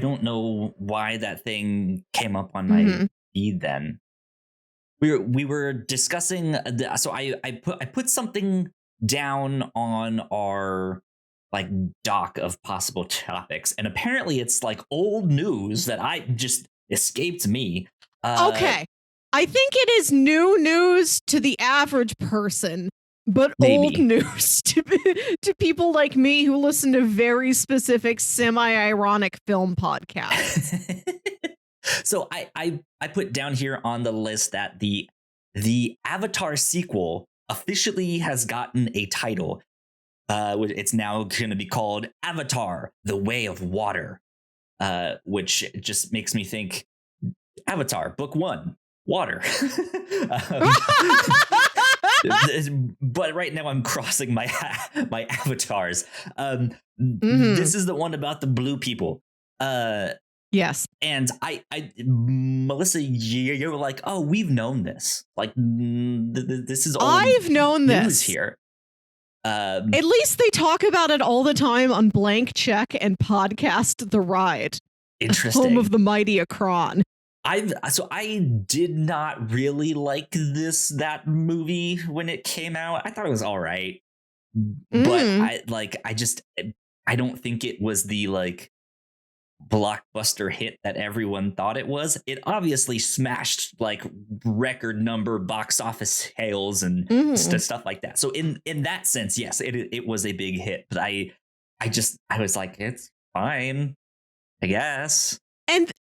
don't know why that thing came up on my feed then. We were discussing so I put something down on our like doc of possible topics, and apparently it's like old news that I just escaped me. Okay. I think it is new news to the average person, but Maybe. old news to people like me who listen to very specific semi-ironic film podcasts. So I put down here on the list that the Avatar sequel officially has gotten a title. It's now going to be called Avatar: The Way of Water, which just makes me think Avatar Book 1, Water. But right now I'm crossing my avatars. This is the one about the blue people. Yes. And I Melissa, you're like, oh, we've known this. Like, this is old I've known news this here. At least they talk about it all the time on Blank Check and Podcast The Ride. Interesting. Home of the Mighty Akron. I did not really like that movie when it came out. I thought it was all right, but I don't think it was the like blockbuster hit that everyone thought it was. It obviously smashed like record number box office sales and stuff like that. So in that sense, yes, it was a big hit. But I was like, it's fine, I guess.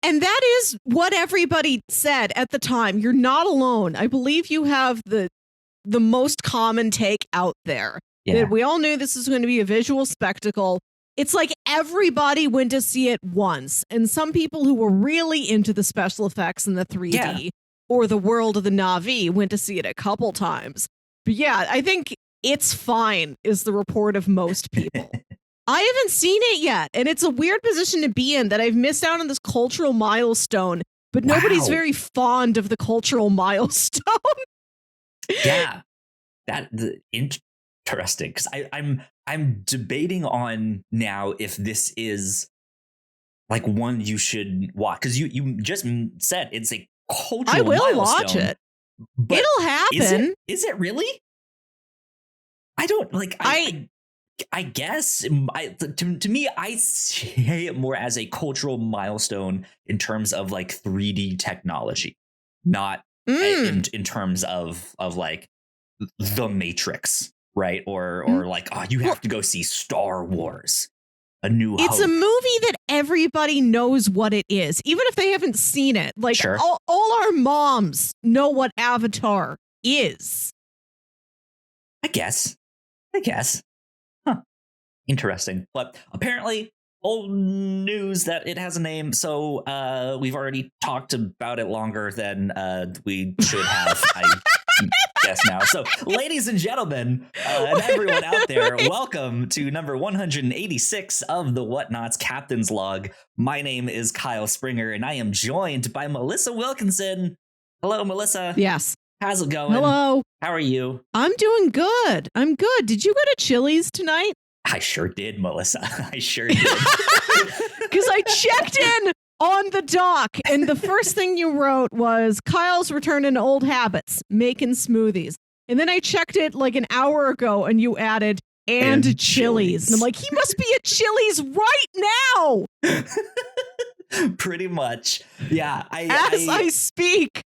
And that is what everybody said at the time. You're not alone. I believe you have the most common take out there. Yeah. That we all knew this was going to be a visual spectacle. It's like everybody went to see it once. And some people who were really into the special effects and the 3D or the world of the Na'vi went to see it a couple times. But yeah, I think it's fine is the report of most people. I haven't seen it yet, and it's a weird position to be in that I've missed out on this cultural milestone, but nobody's very fond of the cultural milestone. Yeah, interesting, because I'm debating on now if this is like one you should watch, because you just said it's a cultural milestone. I will watch it. It'll happen. Is it really? I don't like. I guess to me, I see it more as a cultural milestone in terms of like 3D technology, not in terms of like The Matrix, right? Or like, oh, you have to go see Star Wars, A New Hope. It's a movie that everybody knows what it is, even if they haven't seen it. Like all our moms know what Avatar is. I guess. Huh. Interesting. But apparently old news that it has a name, so we've already talked about it longer than we should have, I guess now. So ladies and gentlemen, and everyone out there, welcome to number 186 of the Whatnots Captain's Log. My name is Kyle Springer, and I am joined by Melissa Wilkinson. Hello, Melissa. Yes. How's it going? Hello. How are you? I'm doing good. I'm good. Did you go to Chili's tonight? I sure did, Melissa. I sure did. Because I checked in on the doc, and the first thing you wrote was Kyle's returning to old habits, making smoothies. And then I checked it like an hour ago, and you added, and Chili's. And I'm like, he must be at Chili's right now. Pretty much. Yeah. I speak.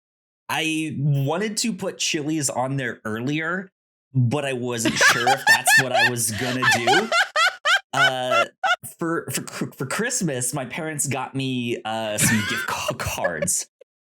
I wanted to put Chili's on there earlier, but I wasn't sure if that's what I was gonna do. For Christmas, my parents got me some gift cards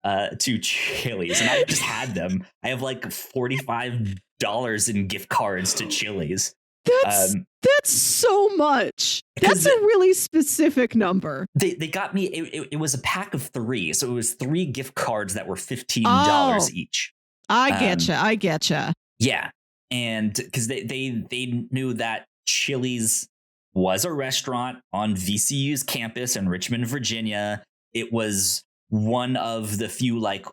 to Chili's, and I just had them. I have like $45 in gift cards to Chili's. That's so much. That's a really specific number. They got me. It was a pack of 3, so it was 3 gift cards that were $15 each. I getcha. Yeah, and because they knew that Chili's was a restaurant on VCU's campus in Richmond, Virginia. It was one of the few, like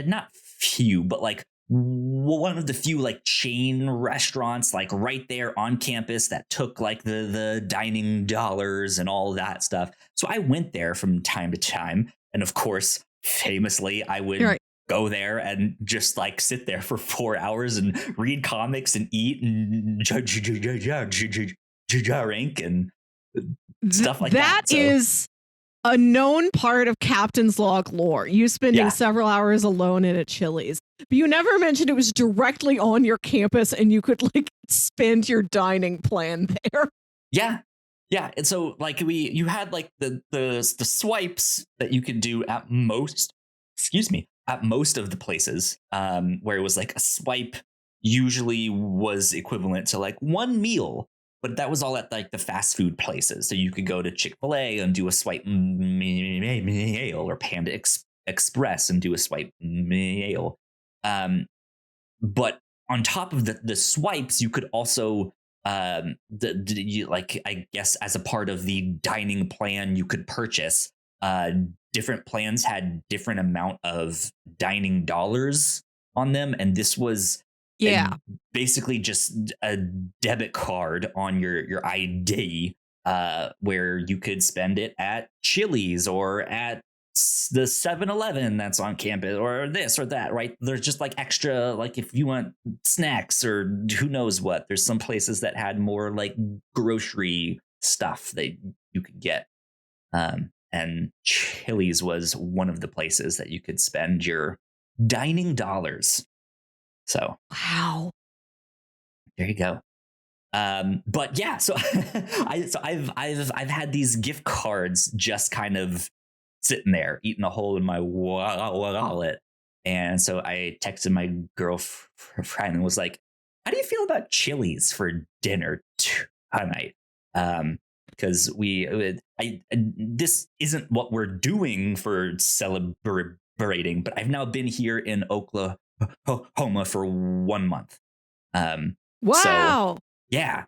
not few, but like one of the few like chain restaurants like right there on campus that took like the dining dollars and all that stuff. So I went there from time to time, and of course, famously, I would go there and just like sit there for 4 hours and read comics and eat and drink and stuff like that. That is a known part of Captain's Log lore. You spending several hours alone in a Chili's. But you never mentioned it was directly on your campus and you could like spend your dining plan there. Yeah. Yeah. And so like you had like the swipes that you could do at most of the places where it was like a swipe usually was equivalent to like one meal. But that was all at like the fast food places. So you could go to Chick-fil-A and do a swipe meal, or Panda Express and do a swipe meal. But on top of the swipes, you could also I guess as a part of the dining plan, you could purchase different plans had different amount of dining dollars on them, and this was basically just a debit card on your ID where you could spend it at Chili's or at the 7-Eleven that's on campus or this or that, right? There's just like extra, like if you want snacks or who knows what, there's some places that had more like grocery stuff that you could get. And Chili's was one of the places that you could spend your dining dollars. So wow, there you go. But yeah, so I've had these gift cards just kind of sitting there, eating a hole in my wallet, and so I texted my girlfriend and was like, "How do you feel about Chili's for dinner tonight?" Because this isn't what we're doing for celebrating, but I've now been here in Oklahoma for 1 month. Wow. So, yeah.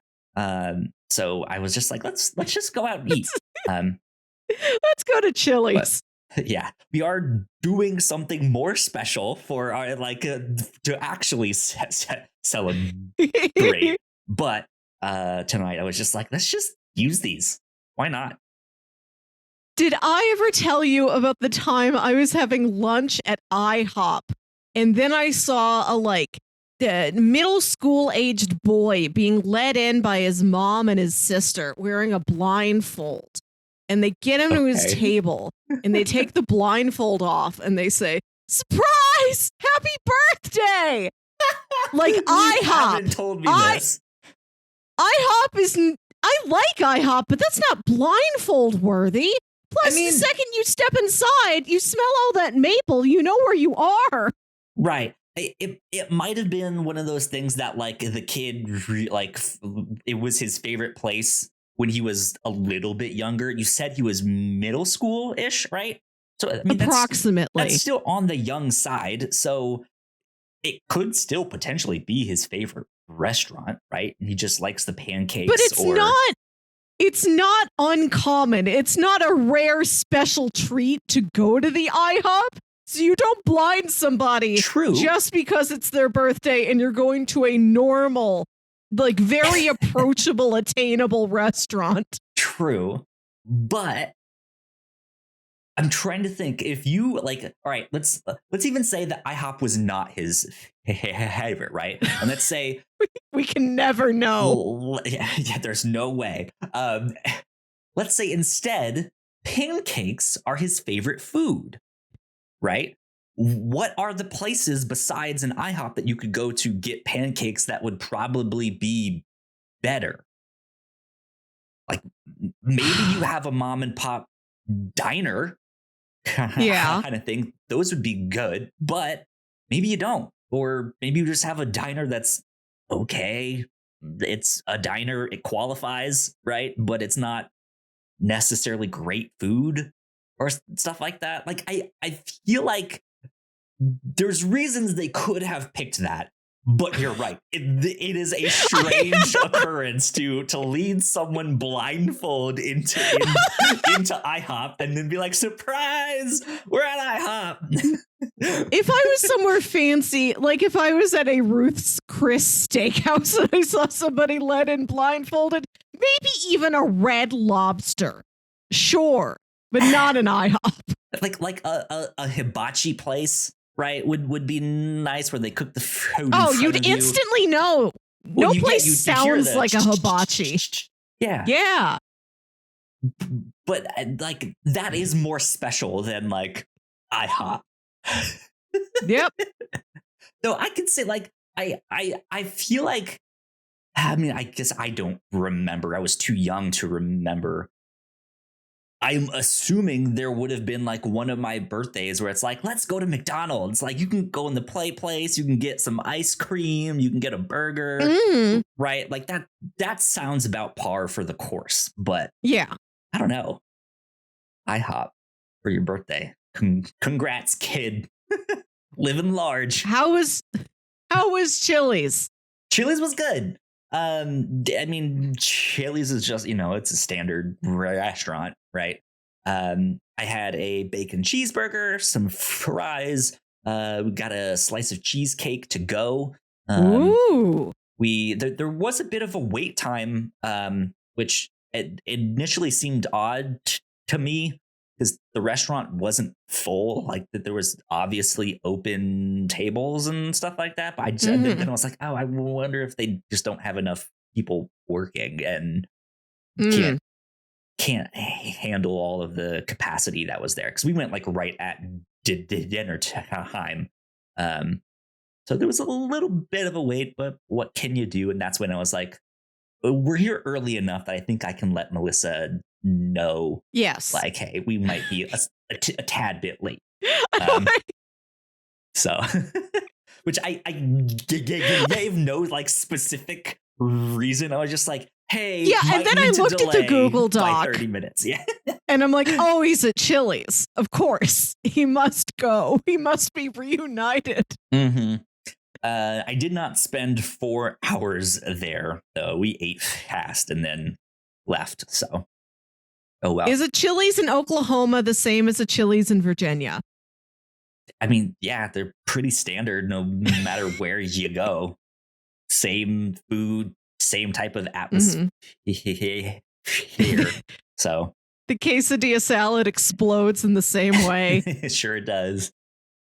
So I was just like, let's just go out and eat. Let's go to Chili's. But, yeah, we are doing something more special for our to actually celebrate. But tonight I was just like, let's just use these. Why not? Did I ever tell you about the time I was having lunch at IHOP and then I saw the middle school aged boy being led in by his mom and his sister wearing a blindfold, and they get him to his table and they take the blindfold off and they say, "Surprise! Happy birthday!" Like IHOP. Haven't told me this. IHOP isn't. I like IHOP, but that's not blindfold worthy. Plus, the second you step inside, you smell all that maple. You know where you are. Right. It might have been one of those things that like the kid it was his favorite place when he was a little bit younger. You said he was middle school-ish, right? So approximately. That's still on the young side. So it could still potentially be his favorite restaurant, right? He just likes the pancakes. But it's not uncommon. It's not a rare special treat to go to the IHOP. So you don't blind somebody just because it's their birthday and you're going to a normal, like very approachable, attainable restaurant. True. But I'm trying to think if you all right, let's even say that IHOP was not his favorite, right? And let's say we can never know. Yeah, there's no way. Let's say instead pancakes are his favorite food. Right? What are the places besides an IHOP that you could go to get pancakes that would probably be better? Like maybe you have a mom and pop diner kind of thing. Those would be good, but maybe you don't. Or maybe you just have a diner that's okay. It's a diner, it qualifies, right? But it's not necessarily great food. Or stuff like that. Like I feel like there's reasons they could have picked that, But you're right. It is a strange occurrence to lead someone blindfold into IHOP and then be like, surprise, we're at IHOP. If I was somewhere fancy, like if I was at a Ruth's Chris Steakhouse and I saw somebody led in blindfolded, maybe even a Red Lobster. Sure, but not an IHOP. Like a hibachi place. Right, would be nice where they cook the food. Oh, you'd instantly know. Well, no place sounds like a hibachi. Yeah, yeah. But like that is more special than like IHOP. Yep. Though I could say like I feel like, I mean, I guess I don't remember. I was too young to remember. I'm assuming there would have been like one of my birthdays where it's like, let's go to McDonald's. Like you can go in the play place, you can get some ice cream, you can get a burger, right? Like that sounds about par for the course. But yeah, I don't know. IHOP for your birthday. Congrats, kid. Living large. How was Chili's? Chili's was good. I mean, Chili's is just, it's a standard restaurant, right? I had a bacon cheeseburger, some fries. We got a slice of cheesecake to go. Ooh. There was a bit of a wait time, which it initially seemed odd to me because the restaurant wasn't full. Like that, there was obviously open tables and stuff like that. But then I was like, oh, I wonder if they just don't have enough people working and can't handle all of the capacity that was there. Because we went like right at dinner time. So there was a little bit of a wait, but what can you do? And that's when I was like, we're here early enough that I think I can let Melissa know. Yes. Like, hey, we might be a tad bit late. So, which I gave no like specific reason. I was just like, hey, yeah. And then I looked at the Google Doc. 30 minutes. Yeah. And I'm like, oh, he's at Chili's. Of course. He must go. He must be reunited. Mm-hmm. I did not spend 4 hours there, though. We ate fast and then left. So, oh well. Is a Chili's in Oklahoma the same as a Chili's in Virginia? I mean, yeah, they're pretty standard no matter where you go. Same food, same type of atmosphere. So the quesadilla salad explodes in the same way. It sure does.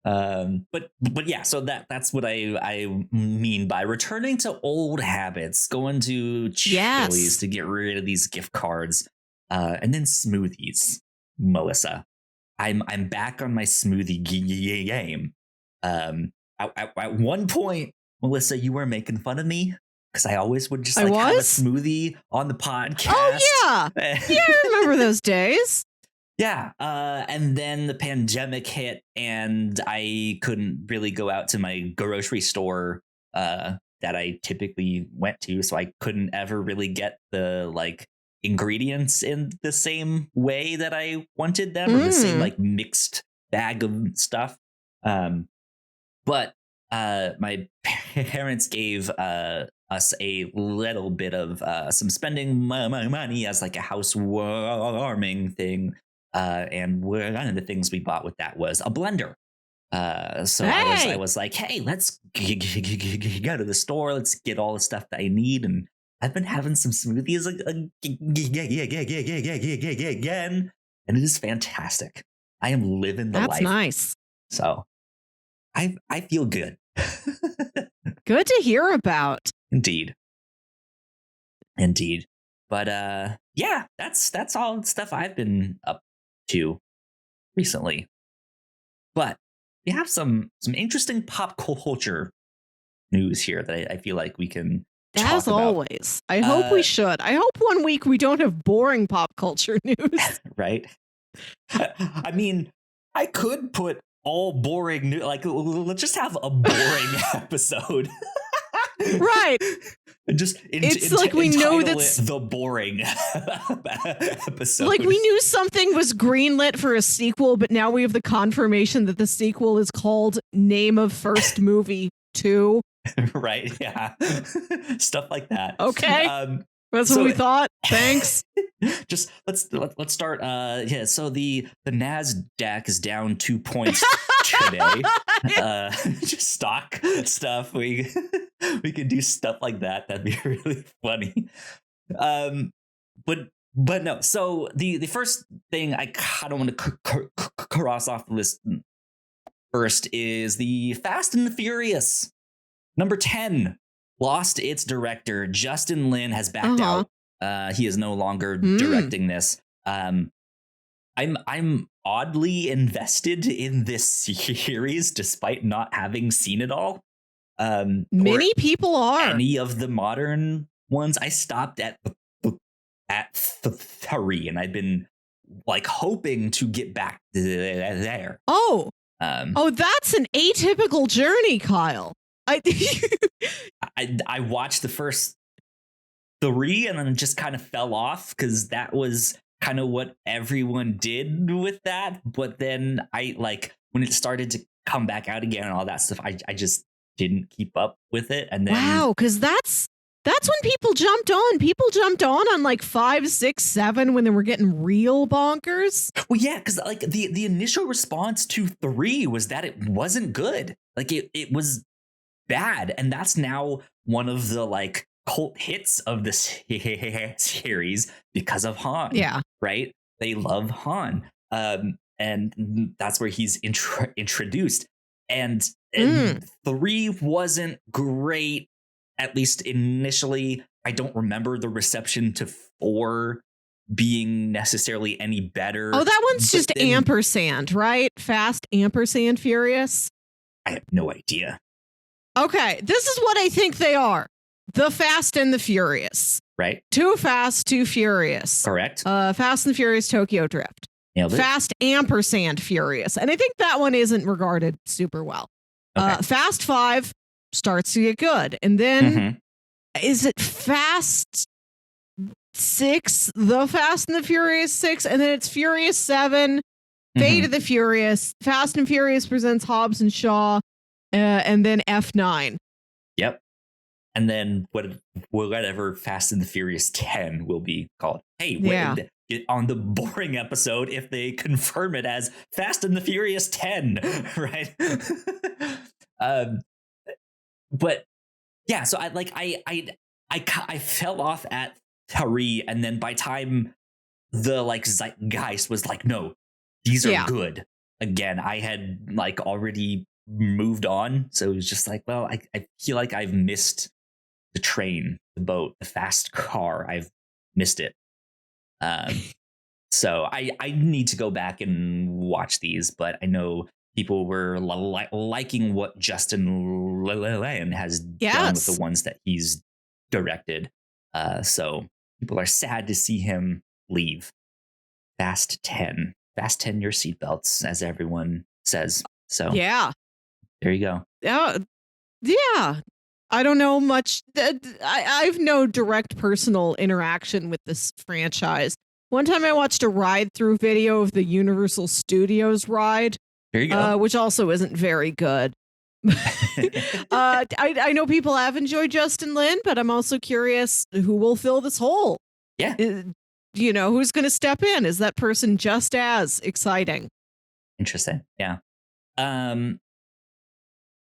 But yeah, so that's what I mean by returning to old habits, going to Chili's to get rid of these gift cards, and then smoothies. Melissa, I'm back on my smoothie game. At one point, Melissa, you were making fun of me because I always would just have a smoothie on the podcast. Oh yeah, yeah, I remember those days. Yeah, and then the pandemic hit, and I couldn't really go out to my grocery store that I typically went to, so I couldn't ever really get the like ingredients in the same way that I wanted them, or the same like mixed bag of stuff. But my parents gave us a little bit of some spending money as like a housewarming thing. And one of the things we bought with that was a blender. So I was like, hey, let's go to the store. Let's get all the stuff that I need. And I've been having some smoothies again. And it is fantastic. I am living the life. That's nice. So I feel good. Good to hear about. Indeed. But yeah, that's all stuff I've been up to recently. But we have some interesting pop culture news here that I feel like we can as talk always about. I hope we should. I hope one week we don't have boring pop culture news. Right. I mean, I could put all boring news, like let's just have a boring episode. Right. Just it's like we know that's the boring episode. Like we knew something was greenlit for a sequel, but now we have the confirmation that the sequel is called Name of First Movie 2. 2. Right. Yeah. Stuff like that. Okay. That's what we thought. Thanks. Just let's start. Yeah. So the NASDAQ is down 2 points today. Just stock stuff. We could do stuff like that. That'd be really funny. But no. So the first thing I kind of want to cross off the list first is the Fast and the Furious. Number 10 lost its director. Justin Lin has backed out. He is no longer directing this. I'm oddly invested in this series despite not having seen it all. Many people are. Any of the modern ones. I stopped at 3, and I've been like hoping to get back there. That's an atypical journey, Kyle. I watched the first 3 and then just kind of fell off because that was kind of what everyone did with that. But then when it started to come back out again and all that stuff, I just didn't keep up with it. And then because that's when people jumped on. People jumped on like 5, 6, 7 when they were getting real bonkers. Well, yeah, because like the initial response to 3 was that it wasn't good. Like it was bad, and that's now one of the like cult hits of the series because of Han. Yeah, right. They love Han, and that's where he's introduced. And 3 wasn't great, at least initially. I don't remember the reception to 4 being necessarily any better. Oh, that one's just ampersand, right? Fast ampersand Furious. I have no idea. Okay, this is what I think they are. The Fast and the Furious. Right. Too Fast, Too Furious. Correct. Fast and the Furious Tokyo Drift. Nailed it. Fast ampersand Furious. And I think that one isn't regarded super well. Okay. Fast 5 starts to get good. And then is it Fast 6? The Fast and the Furious 6? And then it's Furious 7. Fate of the Furious. Fast and Furious presents Hobbs and Shaw. And then F9. Yep. And then whatever Fast and the Furious 10 will be called. Hey, on the boring episode, if they confirm it as Fast and the Furious 10, right? But yeah, so I fell off at 3, and then by time the like zeitgeist was like, no, these are good. Again, I had like already moved on, so it was just like, well, I feel like I've missed the train, the boat, the fast car. I've missed it. So I need to go back and watch these, but I know people were liking what Justin Lin has done with the ones that he's directed. So people are sad to see him leave. Fast 10 your seatbelts, as everyone says. So yeah. There you go. Yeah. I don't know much. I've no direct personal interaction with this franchise. One time I watched a ride-through video of the Universal Studios ride. There you go. Which also isn't very good. I know people have enjoyed Justin Lin, but I'm also curious who will fill this hole. Yeah. Who's going to step in? Is that person just as exciting? Interesting. Yeah.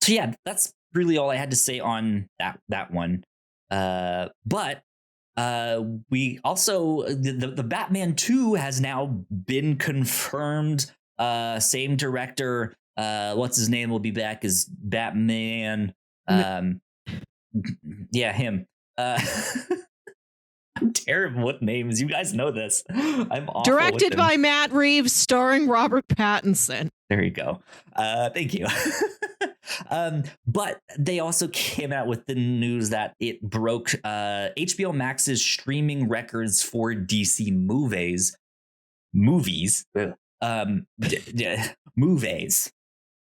So yeah, that's really all I had to say on that one. But we also the Batman 2 has now been confirmed. Same director. What's his name will be back as Batman. Yeah, him. I'm terrible with names. You guys know this. I'm awful. Directed by Matt Reeves, starring Robert Pattinson. There you go. Thank you. But they also came out with the news that it broke HBO Max's streaming records for DC movies. Movies.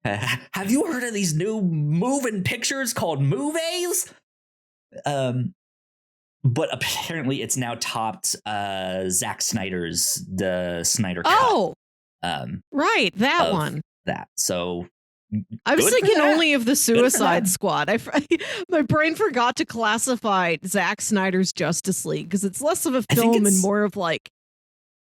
Have you heard of these new moving pictures called movies? But apparently it's now topped Zack Snyder's The Snyder Cut. Oh, right, that one. That. So I was good for thinking that. only of the for Suicide them. Squad. My brain forgot to classify Zack Snyder's Justice League because it's less of a film and more of like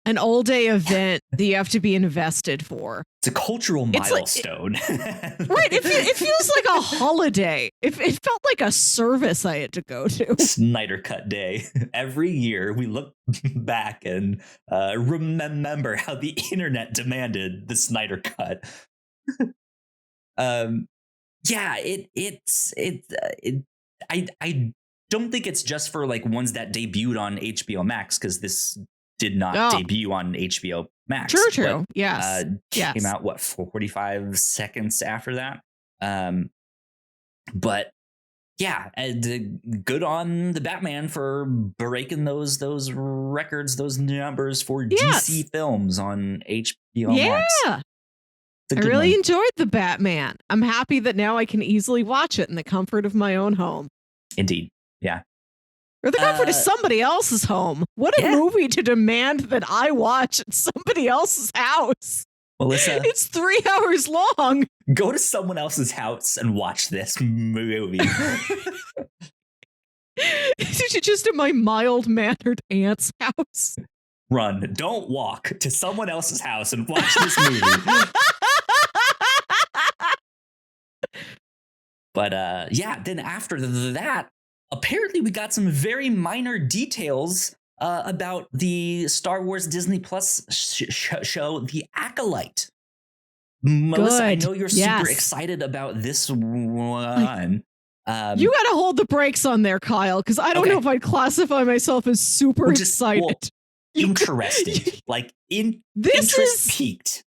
an all-day event that you have to be invested for. It's a cultural milestone. Right. It feels like a holiday. It felt like a service I had to go to. Snyder Cut Day. Every year we look back and remember how the internet demanded the Snyder Cut. Yeah, I don't think it's just for like ones that debuted on HBO Max, because this did not debut on HBO Max. True. But, yes. Came out 45 seconds after that. But yeah, good on the Batman for breaking those records, those numbers for DC films on HBO Max. Yeah. I really enjoyed the Batman. I'm happy that now I can easily watch it in the comfort of my own home. Indeed. Yeah. Or the comfort of somebody else's home. What a movie to demand that I watch at somebody else's house. Melissa, it's 3 hours long. Go to someone else's house and watch this movie. Just at my mild-mannered aunt's house. Run. Don't walk to someone else's house and watch this movie. But then after that, apparently we got some very minor details about the Star Wars Disney Plus show, The Acolyte. Melissa, I know you're super excited about this one. You got to hold the brakes on there, Kyle, because I don't know if I'd classify myself as super excited. Well, interested. Interest peaked.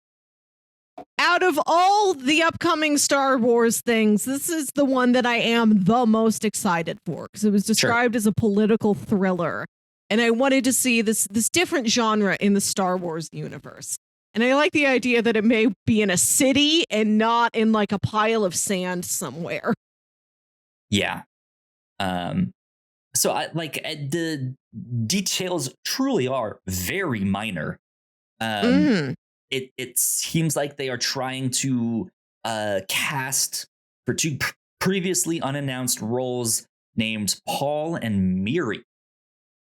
Out of all the upcoming Star Wars things, this is the one that I am the most excited for, because it was described as a political thriller. And I wanted to see this different genre in the Star Wars universe. And I like the idea that it may be in a city and not in like a pile of sand somewhere. Yeah. So the details truly are very minor. It seems like they are trying to cast for two previously unannounced roles named Paul and Miri.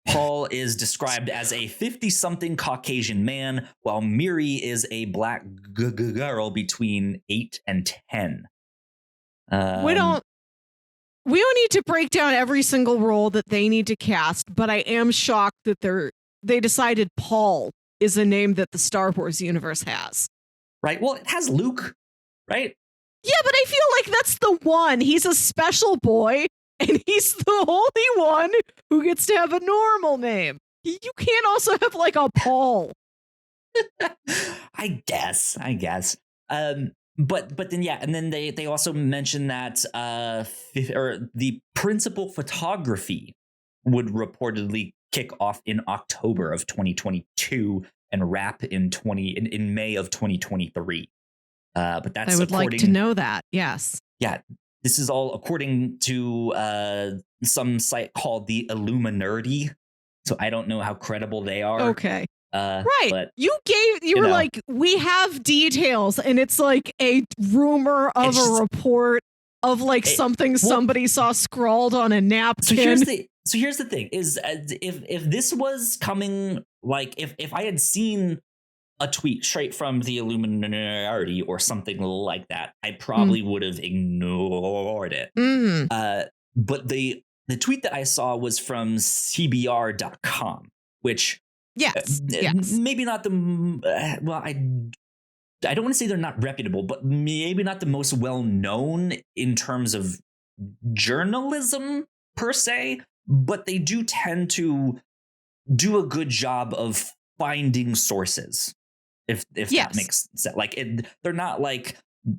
Paul is described as a 50-something Caucasian man, while Miri is a black girl between 8 and 10. We don't need to break down every single role that they need to cast, but I am shocked that they decided Paul is a name that the Star Wars universe has. Right. Well, it has Luke, right? Yeah, but I feel like that's the one. He's a special boy, and he's the only one who gets to have a normal name. You can't also have like a Paul. I guess. But then and then they also mentioned that the principal photography would reportedly kick off in October of 2022 and wrap in May of 2023. But that's I would like to know that. Yes. Yeah. This is all according to some site called the Illuminati. So I don't know how credible they are. Okay. Right. But, you were like, we have details, and it's like a rumor of a report of like somebody saw scrawled on a napkin. So here's the thing is if this was coming, like if I had seen a tweet straight from the Illuminati or something like that, I probably would have ignored it. But the tweet that I saw was from CBR.com, which yes. maybe not the I don't want to say they're not reputable, but maybe not the most well known in terms of journalism per se, but they do tend to do a good job of finding sources. If that makes sense. Like they're not like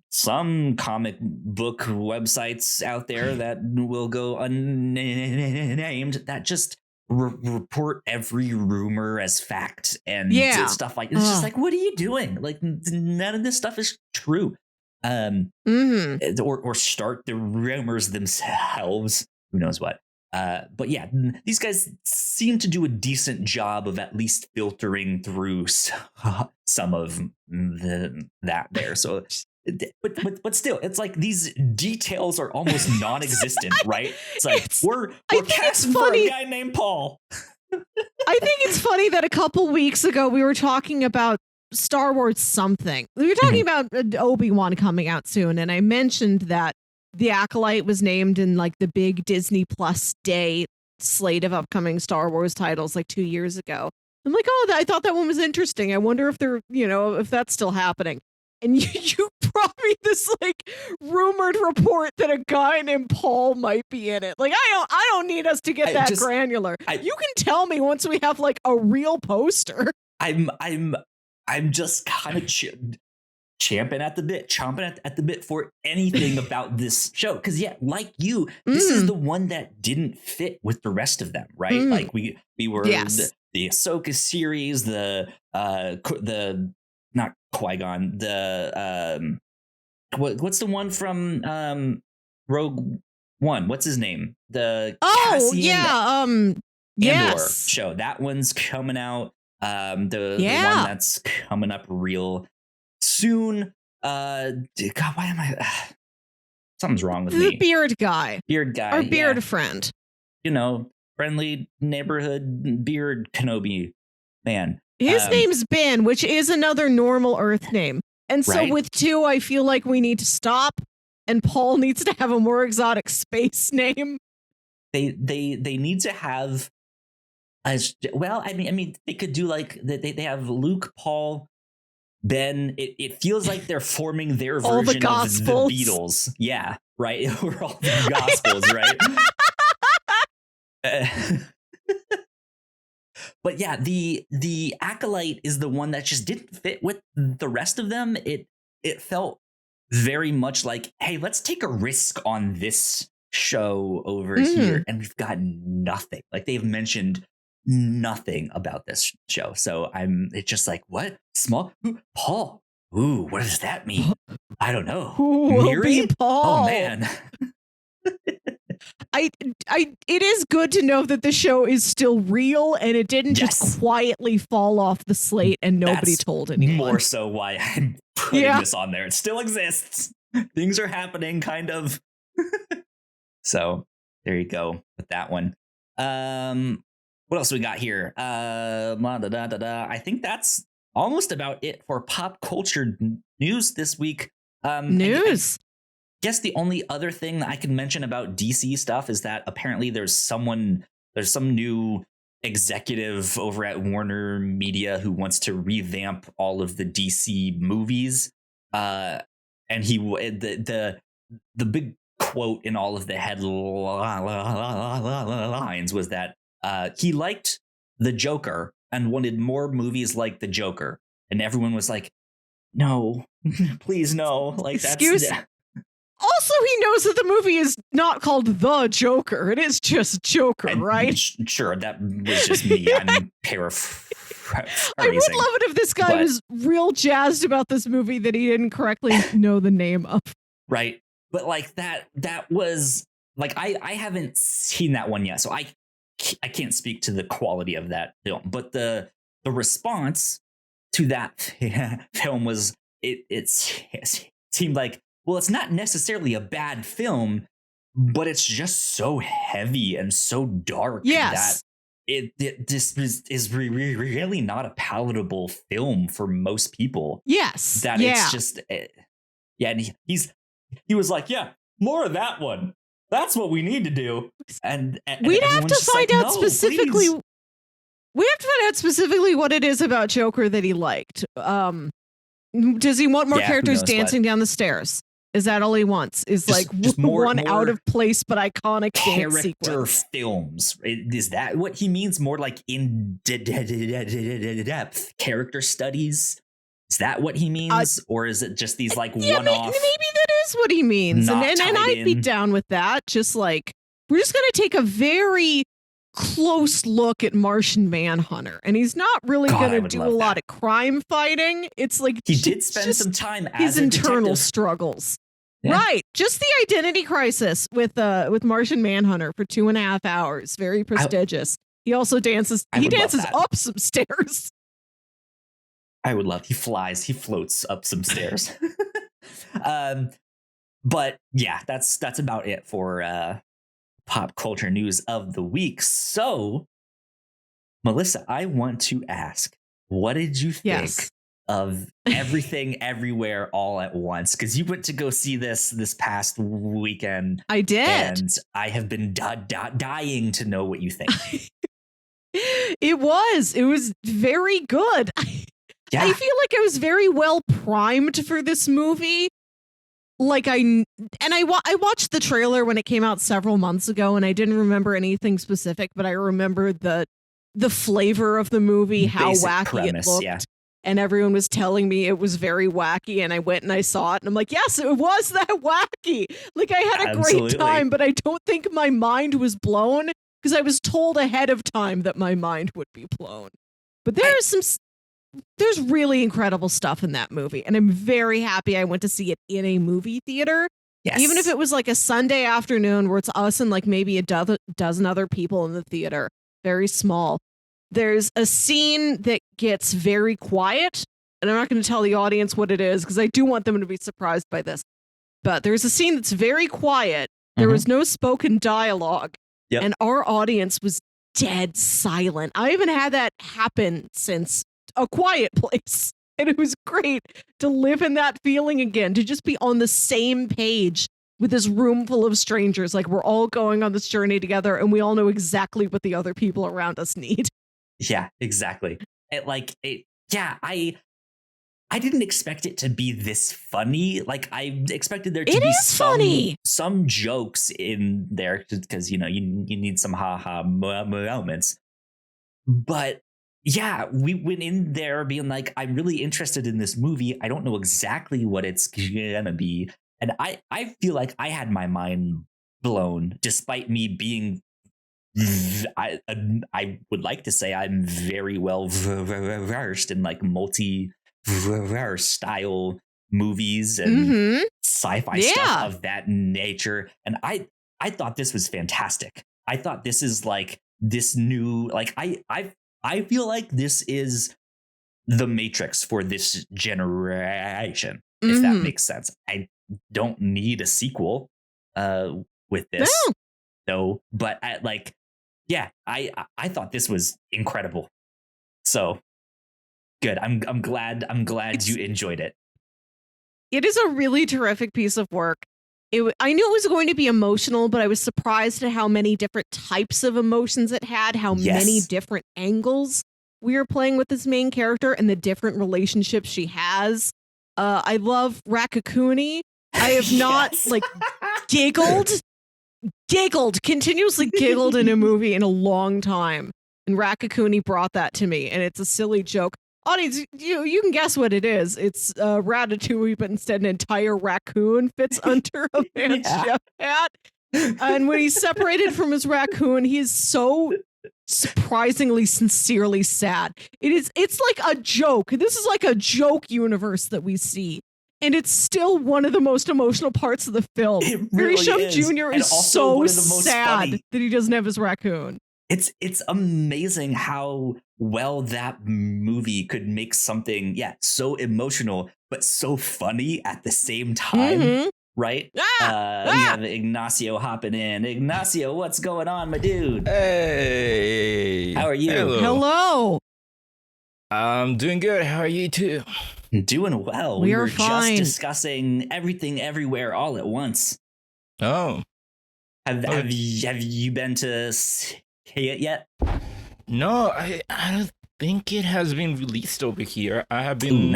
some comic book websites out there that will go unnamed that just report every rumor as fact and stuff like it's just like, what are you doing? Like none of this stuff is true. Or start the rumors themselves. Who knows what? But yeah, these guys seem to do a decent job of at least filtering through some of that there. So but still, it's like these details are almost non-existent, right? It's like we're casting for a guy named Paul. I think it's funny that a couple weeks ago we were talking about Star Wars something. We were talking about Obi-Wan coming out soon, and I mentioned that the Acolyte was named in like the big Disney Plus Day slate of upcoming Star Wars titles like 2 years ago. I'm like, oh, I thought that one was interesting. I wonder if they're, if that's still happening. And you brought me this like rumored report that a guy named Paul might be in it. Like, I don't need us to get that granular. You can tell me once we have like a real poster. I'm just kind of chomping at the bit for anything about this show. Because like you, this is the one that didn't fit with the rest of them, right? Like we were the Ahsoka series, the not Qui-Gon, the what's the one from Rogue One? What's his name? The Andor show. That one's coming out. The one that's coming up real soon. God, why am I? Something's wrong with me. The beard guy, our beard friend. Friendly neighborhood beard Kenobi man. His name's Ben, which is another normal Earth name. And so with 2, I feel like we need to stop, and Paul needs to have a more exotic space name. They need to have well, I mean they could do like they have Luke, Paul, Ben. It feels like they're forming their version of the Beatles. Yeah, right. We're all the Gospels, right? But yeah, the Acolyte is the one that just didn't fit with the rest of them. It felt very much like, hey, let's take a risk on this show over here, and we've got nothing. Like they've mentioned nothing about this show, so it's just like, what? Small Paul? Ooh, what does that mean? I don't know. Miri? Paul. Oh man. It is good to know that the show is still real and it didn't just quietly fall off the slate and nobody told anyone. More so why I'm putting this on there. It still exists. Things are happening, kind of. So there you go with that one. What else we got here? I think that's almost about it for pop culture news this week. News. I guess the only other thing that I can mention about DC stuff is that apparently there's some new executive over at Warner Media who wants to revamp all of the DC movies. And the big quote in all of the headlines was that he liked the Joker and wanted more movies like the Joker. And everyone was like, no, please no. Like, excuse. Also, he knows that the movie is not called The Joker. It is just Joker, right? Sure, that was just me. I'm paraphrasing. I would love it if this guy was real jazzed about this movie that he didn't correctly know the name of. Right. But like that was like, I haven't seen that one yet, so I can't speak to the quality of that film. But the response to that film was it seemed like, well, it's not necessarily a bad film, but it's just so heavy and so dark that it just is really not a palatable film for most people. Yes. That it's just, and he was like, yeah, more of that one. That's what we need to do. And we'd have to find out specifically. Please. We have to find out specifically what it is about Joker that he liked. Does he want more characters dancing down the stairs? Is that all he wants? Is just more out of place but iconic dance sequence? Films. Is that what he means? More like in depth character studies? Is that what he means? Or is it just these like one-off? Maybe that is what he means. And I'd be down with that. Just like, we're just going to take a very close look at Martian Manhunter, and he's not really going to do a lot of crime fighting. It's like he did spend some time as his internal struggles. Yeah. Right, just the identity crisis with Martian Manhunter for 2.5 hours. Very prestigious. He also dances. He dances up some stairs. I would love. He floats up some stairs. But yeah, that's about it for pop culture news of the week. So, Melissa, I want to ask, what did you think of Everything Everywhere All at Once? Because you went to go see this past weekend. I did. And I have been dying to know what you think. It was very good. Yeah. I feel like I was very well primed for this movie. Like I watched the trailer when it came out several months ago, and I didn't remember anything specific, but I remember the flavor of the movie, how Basic wacky premise, it looked. yeah. And everyone was telling me it was very wacky, and I went and I saw it, and I'm like, yes, it was that wacky. Like I had a great time, but I don't think my mind was blown because I was told ahead of time that my mind would be blown. But there's really incredible stuff in that movie, and I'm very happy I went to see it in a movie theater. Yes. Even if it was like a Sunday afternoon where it's us and like maybe a dozen other people in the theater, very small. There's a scene that gets very quiet, and I'm not going to tell the audience what it is because I do want them to be surprised by this. But there's a scene that's very quiet. There was no spoken dialogue, and our audience was dead silent. I haven't had that happen since A Quiet Place, and it was great to live in that feeling again, to just be on the same page with this room full of strangers. Like we're all going on this journey together, and we all know exactly what the other people around us need. Yeah, exactly. I didn't expect it to be this funny. Like I expected there to be some jokes in there because you need some ha-ha moments. But yeah, we went in there being like, I'm really interested in this movie. I don't know exactly what it's gonna be. And I feel like I had my mind blown despite me being I would like to say I'm very well versed in like multi-verse style movies and sci-fi stuff of that nature. And I thought this was fantastic. I thought this is like this new, like I feel like this is the Matrix for this generation, if that makes sense. I don't need a sequel with this. No, but I thought this was incredible. So good. I'm glad you enjoyed it. It is a really terrific piece of work. I knew it was going to be emotional, but I was surprised at how many different types of emotions it had, how many different angles we are playing with this main character and the different relationships she has. I love Raccacoonie. I have not continuously giggled in a movie in a long time. And Raccacoonie brought that to me, and it's a silly joke. Audience, you can guess what it is. It's Ratatouille, but instead an entire raccoon fits under a man's chef hat. And when he's separated from his raccoon, he is so surprisingly, sincerely sad. It's like a joke. This is like a joke universe that we see. And it's still one of the most emotional parts of the film. It really Grisham Jr. is so sad funny. that he doesn't have his raccoon. It's amazing how well that movie could make something, so emotional, but so funny at the same time, right? We have Ignacio hopping in. Ignacio, what's going on, my dude? Hey. How are you? Hello. I'm doing good. How are you too? Doing well. We were are fine. just discussing Everything Everywhere All at Once. Oh. Have you been to see it yet? No, I don't think it has been released over here. I have been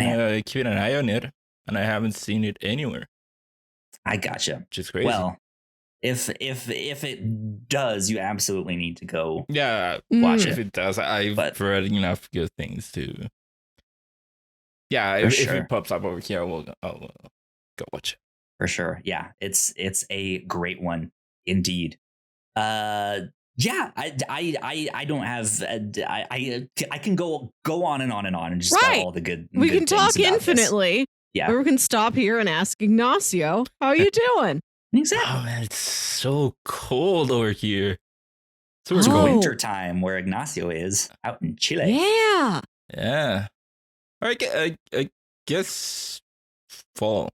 keeping an eye on it, and I haven't seen it anywhere. I gotcha. Which is crazy. Well, if it does, you absolutely need to go. Yeah, watch if it does, I've read enough good things to. Yeah, if it pops up over here, I'll go watch it. For sure. Yeah, it's a great one indeed. I don't have I can go on and on and just tell all the good. We can talk infinitely. This. Yeah, or we can stop here and ask Ignacio, how are you doing? Exactly. Oh man, it's so cold over here. It's winter time where Ignacio is out in Chile. Yeah. Yeah. I guess fall.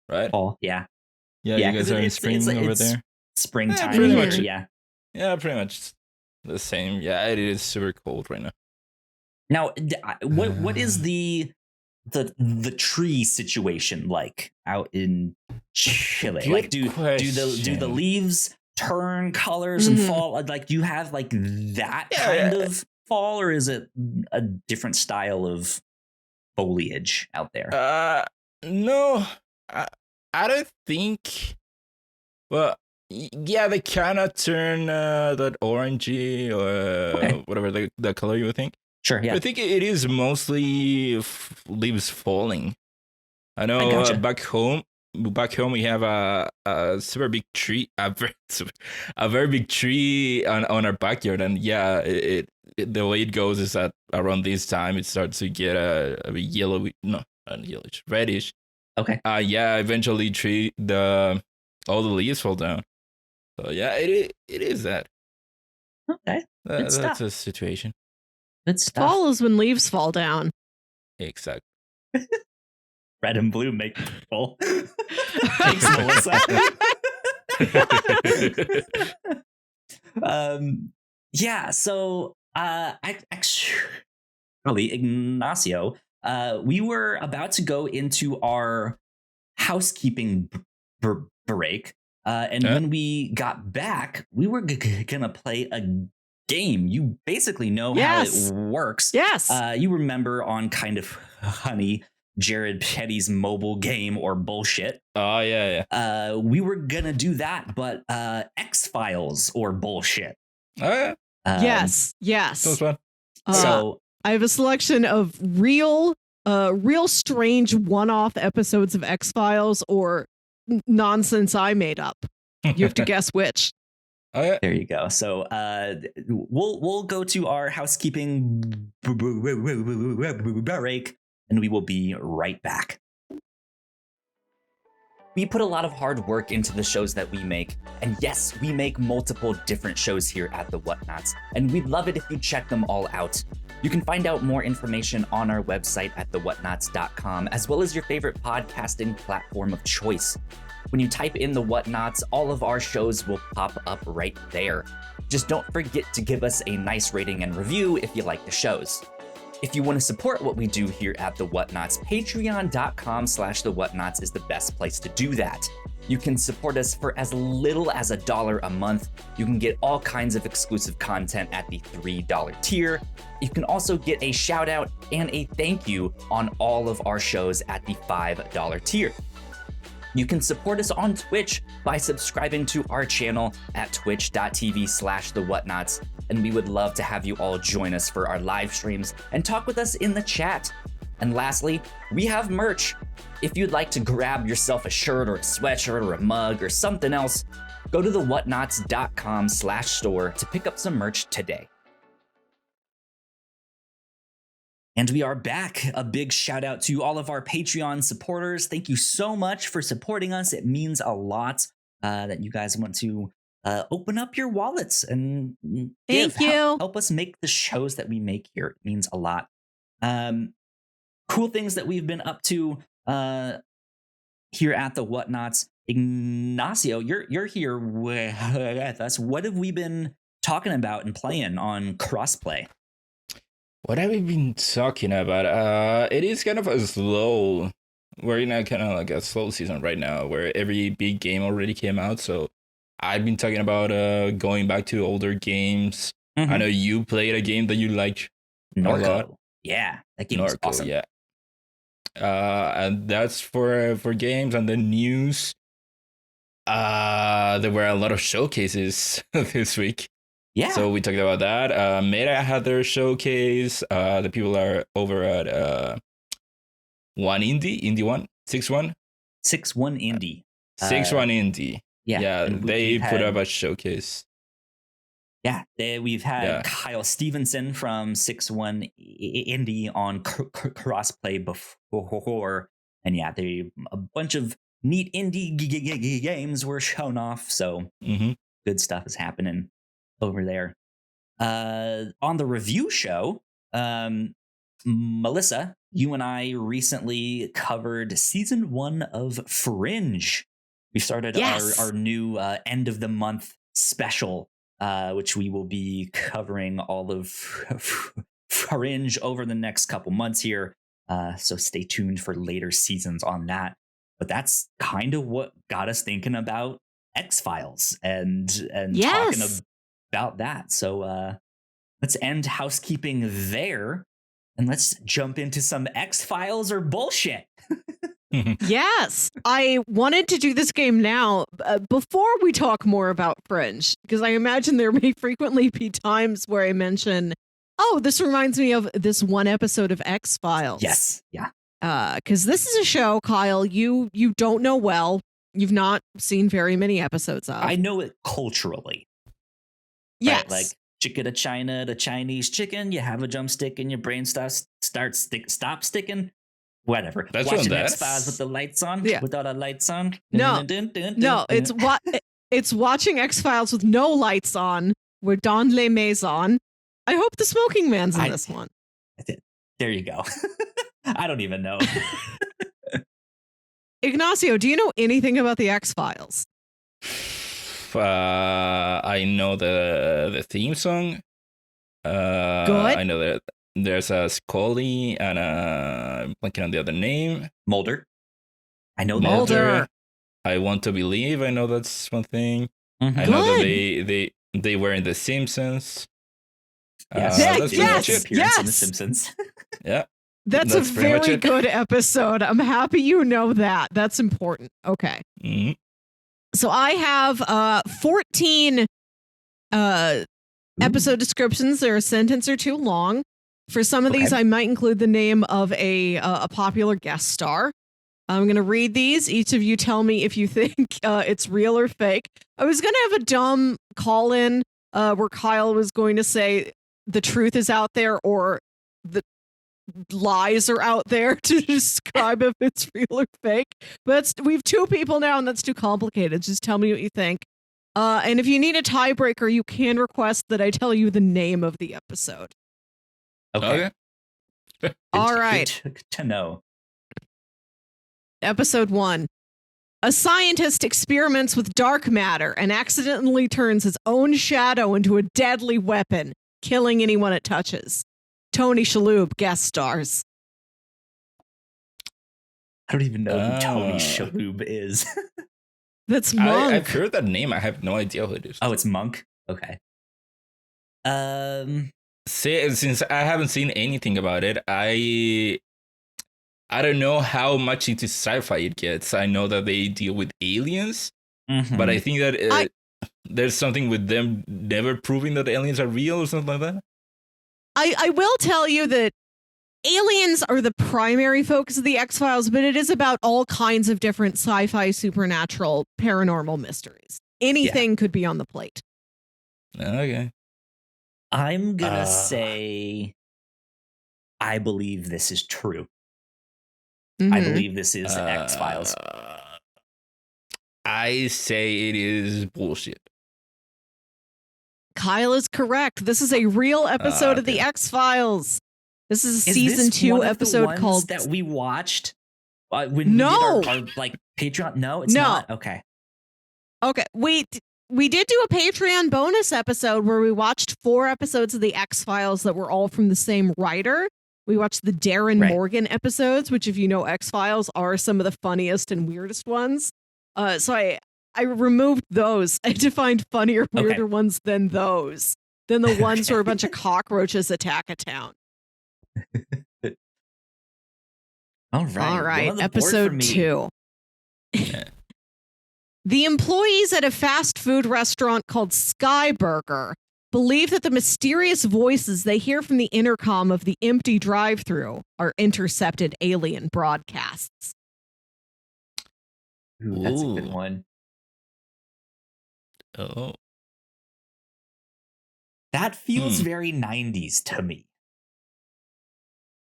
right? Fall, yeah. Yeah, you guys are in spring over there. Springtime, pretty much. yeah. Yeah, pretty much the same. Yeah, it is super cold right now. Now, what is the tree situation like out in Chile? Good Like, do question. the leaves turn colors and fall? Like, do you have like that kind of fall, or is it a different style of foliage out there? No, I don't think. Well, yeah, they kind of turn that orangey or whatever the color you would think. Sure, yeah. But I think it is mostly leaves falling. I know gotcha. back home we have a super big tree, a very big tree on our backyard, and yeah, it the way it goes is that around this time it starts to get a yellow, no, not yellowish, reddish. Okay. Yeah, eventually all the leaves fall down. So yeah, it is that. Okay. That's a situation. Good stuff. Fall is when leaves fall down. Exactly. Red and blue make full. Thanks, Melissa. Yeah, so actually, Ignacio, we were about to go into our housekeeping break, and when we got back, we were gonna play a game. You basically know how it works. Yes. You remember on Kind of Honey, Jared Petty's mobile game or bullshit. Oh yeah. We were gonna do that, but X-Files or bullshit. Oh yeah. Yes. That was fun. So I have a selection of real strange one-off episodes of X-Files or nonsense I made up. You have to guess which. Oh yeah. There you go. So we'll go to our housekeeping break, and we will be right back. We put a lot of hard work into the shows that we make, and yes, we make multiple different shows here at The Whatnots, and we'd love it if you check them all out. You can find out more information on our website at thewhatnots.com, as well as your favorite podcasting platform of choice. When you type in The Whatnots, all of our shows will pop up right there. Just don't forget to give us a nice rating and review if you like the shows. If you want to support what we do here at The Whatnots, patreon.com/thewhatnots is the best place to do that. You can support us for as little as $1 a month. You can get all kinds of exclusive content at the $3 tier. You can also get a shout out and a thank you on all of our shows at the $5 tier. You can support us on Twitch by subscribing to our channel at twitch.tv/thewhatnots, and we would love to have you all join us for our live streams and talk with us in the chat. And lastly, we have merch. If you'd like to grab yourself a shirt or a sweatshirt or a mug or something else, go to thewhatnots.com/store to pick up some merch today. And we are back. A big shout out to all of our Patreon supporters. Thank you so much for supporting us. It means a lot that you guys want to open up your wallets and help us make the shows that we make here. It means a lot. Cool things that we've been up to here at The Whatnots. Ignacio, you're here with us. What have we been talking about and playing on crossplay? What have we been talking about? It is kind of a slow. We're in a kind of like a slow season right now, where every big game already came out. So I've been talking about going back to older games. Mm-hmm. I know you played a game that you liked a lot. Yeah, that game is awesome. Yeah. And that's for games. And the news. There were a lot of showcases this week. Yeah. So we talked about that. Meta had their showcase. The people are over at 6-1 Indie. 6-1 Indie. Yeah, they put up a showcase. Yeah, we've had Kyle Stevenson from 6-1 Indie on crossplay before, and yeah, a bunch of neat indie games were shown off. So good stuff is happening over there. On the review show, Melissa, you and I recently covered season 1 of Fringe. We started our new end of the month special, which we will be covering all of Fringe over the next couple months here. So stay tuned for later seasons on that. But that's kind of what got us thinking about X-Files and talking about that. So let's end housekeeping there and let's jump into some X-Files or bullshit. Yes, I wanted to do this game now before we talk more about Fringe, because I imagine there may frequently be times where I mention, oh, this reminds me of this one episode of X-Files. Yes, yeah. Because this is a show, Kyle, you don't know well. You've not seen very many episodes of. I know it culturally. Yes. Right? Like chicken to China, the Chinese chicken, you have a drumstick and your brain stop sticking. Whatever. That's watching X-Files with the lights on. Yeah. With all the lights on. No, it's watching X-Files with no lights on. With Don Les Maisons. I hope the smoking man's in this one. There you go. I don't even know. Ignacio, do you know anything about the X-Files? I know the theme song. Good. I know that there's a Scully and I'm blanking on the other name. Mulder. I know Mulder. I Want to Believe. I know that's one thing. Mm-hmm. I know that they were in The Simpsons. Yes. That's pretty much it. Appearance in The Simpsons. Yeah. That's a very good episode. I'm happy you know that. That's important. Okay. Mm-hmm. So I have 14 episode descriptions. They're a sentence or two long. For some of these, I might include the name of a popular guest star. I'm going to read these. Each of you tell me if you think it's real or fake. I was going to have a dumb call-in where Kyle was going to say the truth is out there or the lies are out there to describe if it's real or fake. But we have two people now, and that's too complicated. Just tell me what you think. And if you need a tiebreaker, you can request that I tell you the name of the episode. Okay. All right. Good to know. Episode 1. A scientist experiments with dark matter and accidentally turns his own shadow into a deadly weapon, killing anyone it touches. Tony Shalhoub guest stars. I don't even know who Tony Shalhoub is. That's Monk. I've heard that name. I have no idea who it is. Oh, it's Monk? Okay. Since I haven't seen anything about it, I don't know how much into sci-fi it gets. I know that they deal with aliens, but I think that there's something with them never proving that aliens are real or something like that. I will tell you that aliens are the primary focus of the X-Files, but it is about all kinds of different sci-fi, supernatural, paranormal mysteries. Anything could be on the plate. Okay. I'm going to say I believe this is true. I believe this is X-Files. I say it is bullshit. Kyle is correct. This is a real episode of the X-Files. This is a season 2 episode called that we watched when we did our like Patreon. No, it's not. Okay. We did do a Patreon bonus episode where we watched 4 episodes of the X-Files that were all from the same writer. We watched the Darren Morgan episodes, which, if you know X-Files, are some of the funniest and weirdest ones. So I removed those to find funnier, weirder ones than those. Than the ones where a bunch of cockroaches attack a town. All right. Episode 2. The employees at a fast food restaurant called Sky Burger believe that the mysterious voices they hear from the intercom of the empty drive-thru are intercepted alien broadcasts. Ooh, that's a good one. Oh. That feels very 90s to me.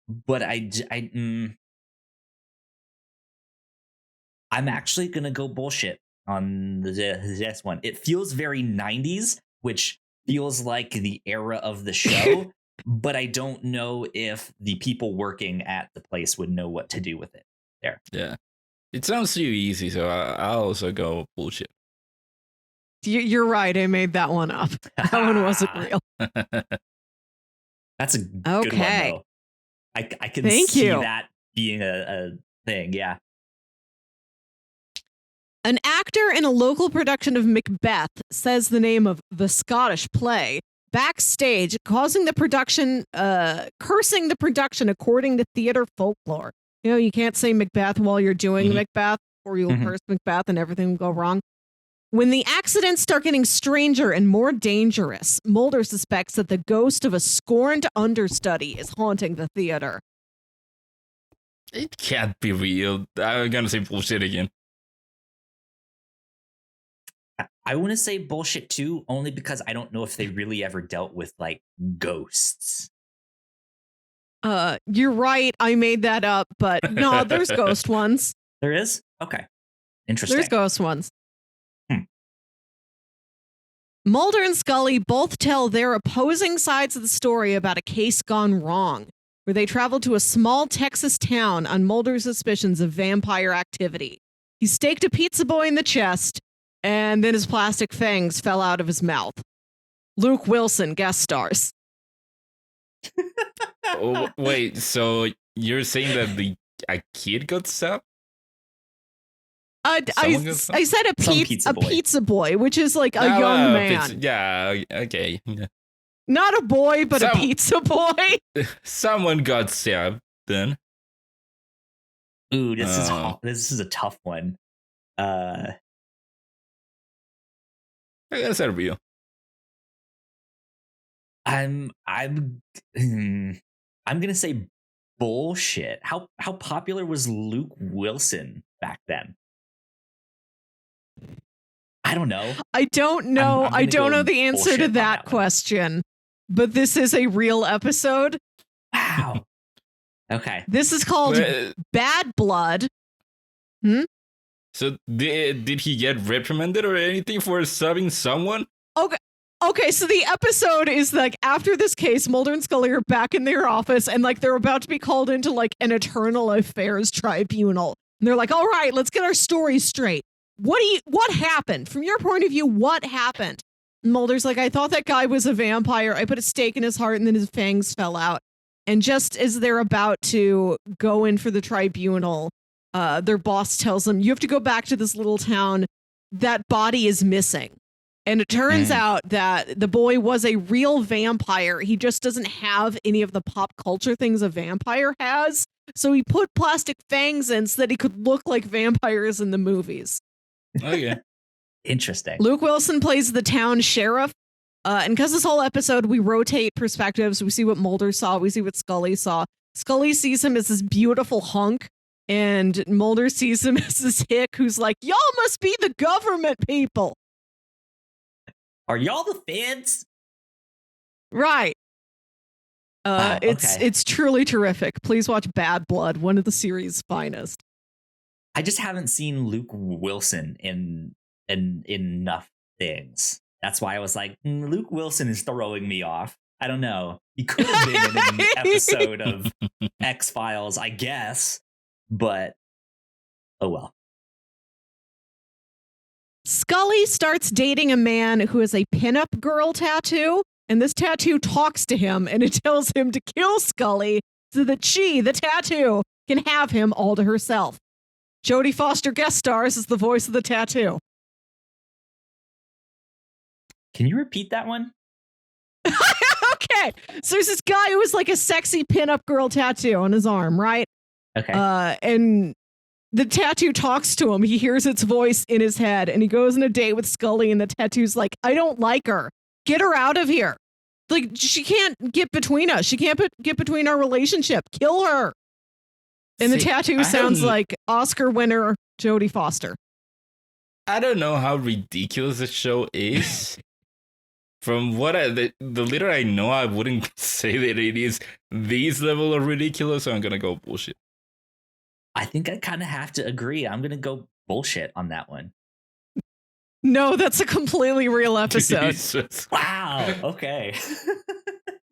But I'm actually going to go bullshit on this one. It feels very 90s, which feels like the era of the show. but I don't know if the people working at the place would know what to do with it there. Yeah. It sounds too easy, so I'll also go bullshit. You're right. I made that one up. That one wasn't real. That's a good one, though. I can see that being a thing, yeah. An actor in a local production of Macbeth says the name of the Scottish play backstage, cursing the production according to theater folklore. You know, you can't say Macbeth while you're doing Macbeth, or you'll curse Macbeth and everything will go wrong. When the accidents start getting stranger and more dangerous, Mulder suspects that the ghost of a scorned understudy is haunting the theater. It can't be real. I'm gonna say bullshit again. I want to say bullshit too, only because I don't know if they really ever dealt with like ghosts. You're right. I made that up, but no, there's ghost ones. There is? Okay. Interesting. There's ghost ones. Mulder and Scully both tell their opposing sides of the story about a case gone wrong, where they traveled to a small Texas town on Mulder's suspicions of vampire activity. He staked a pizza boy in the chest, and then his plastic fangs fell out of his mouth. Luke Wilson guest stars. Oh, wait, so you're saying that a kid got stabbed? I said a pizza boy, which is like a young man. Yeah, okay. Not a boy, but a pizza boy. Someone got stabbed then. Ooh, this is a tough one. I guess that's real. I'm gonna say bullshit. How popular was Luke Wilson back then? I don't know. I don't know. I don't know the answer to that question. But this is a real episode. Wow. Okay. This is called Bad Blood. So did he get reprimanded or anything for stabbing someone? Okay, so the episode is like after this case, Mulder and Scully are back in their office and like they're about to be called into like an internal affairs tribunal. And they're like, all right, let's get our story straight. What happened? From your point of view, what happened? And Mulder's like, I thought that guy was a vampire. I put a stake in his heart and then his fangs fell out. And just as they're about to go in for the tribunal, their boss tells them, you have to go back to this little town. That body is missing. And it turns out that the boy was a real vampire. He just doesn't have any of the pop culture things a vampire has. So he put plastic fangs in so that he could look like vampires in the movies. Okay. Interesting. Luke Wilson plays the town sheriff. And because this whole episode, we rotate perspectives. We see what Mulder saw. We see what Scully saw. Scully sees him as this beautiful hunk. And Mulder sees him as this hick who's like, y'all must be the government people. Are y'all the fans? Right. Wow, It's truly terrific. Please watch Bad Blood, one of the series' finest. I just haven't seen Luke Wilson in enough things. That's why I was like, Luke Wilson is throwing me off. I don't know. He could have been in an episode of X-Files, I guess, but oh well. Scully starts dating a man who has a pinup girl tattoo, and this tattoo talks to him, and it tells him to kill Scully so that she, the tattoo, can have him all to herself. Jodie Foster guest stars as the voice of the tattoo. Can you repeat that one? Okay. So there's this guy who has like a sexy pinup girl tattoo on his arm, right? Okay. And the tattoo talks to him. He hears its voice in his head, and he goes on a date with Scully, and the tattoo's like, I don't like her. Get her out of here. Like, she can't get between us. She can't get between our relationship. Kill her. And the tattoo sounds like Oscar winner Jodie Foster. I don't know how ridiculous the show is. From what the little I know, I wouldn't say that it is this level of ridiculous, so I'm going to go bullshit. I think I kind of have to agree. I'm going to go bullshit on that one. No, that's a completely real episode. Jesus. Wow. Okay.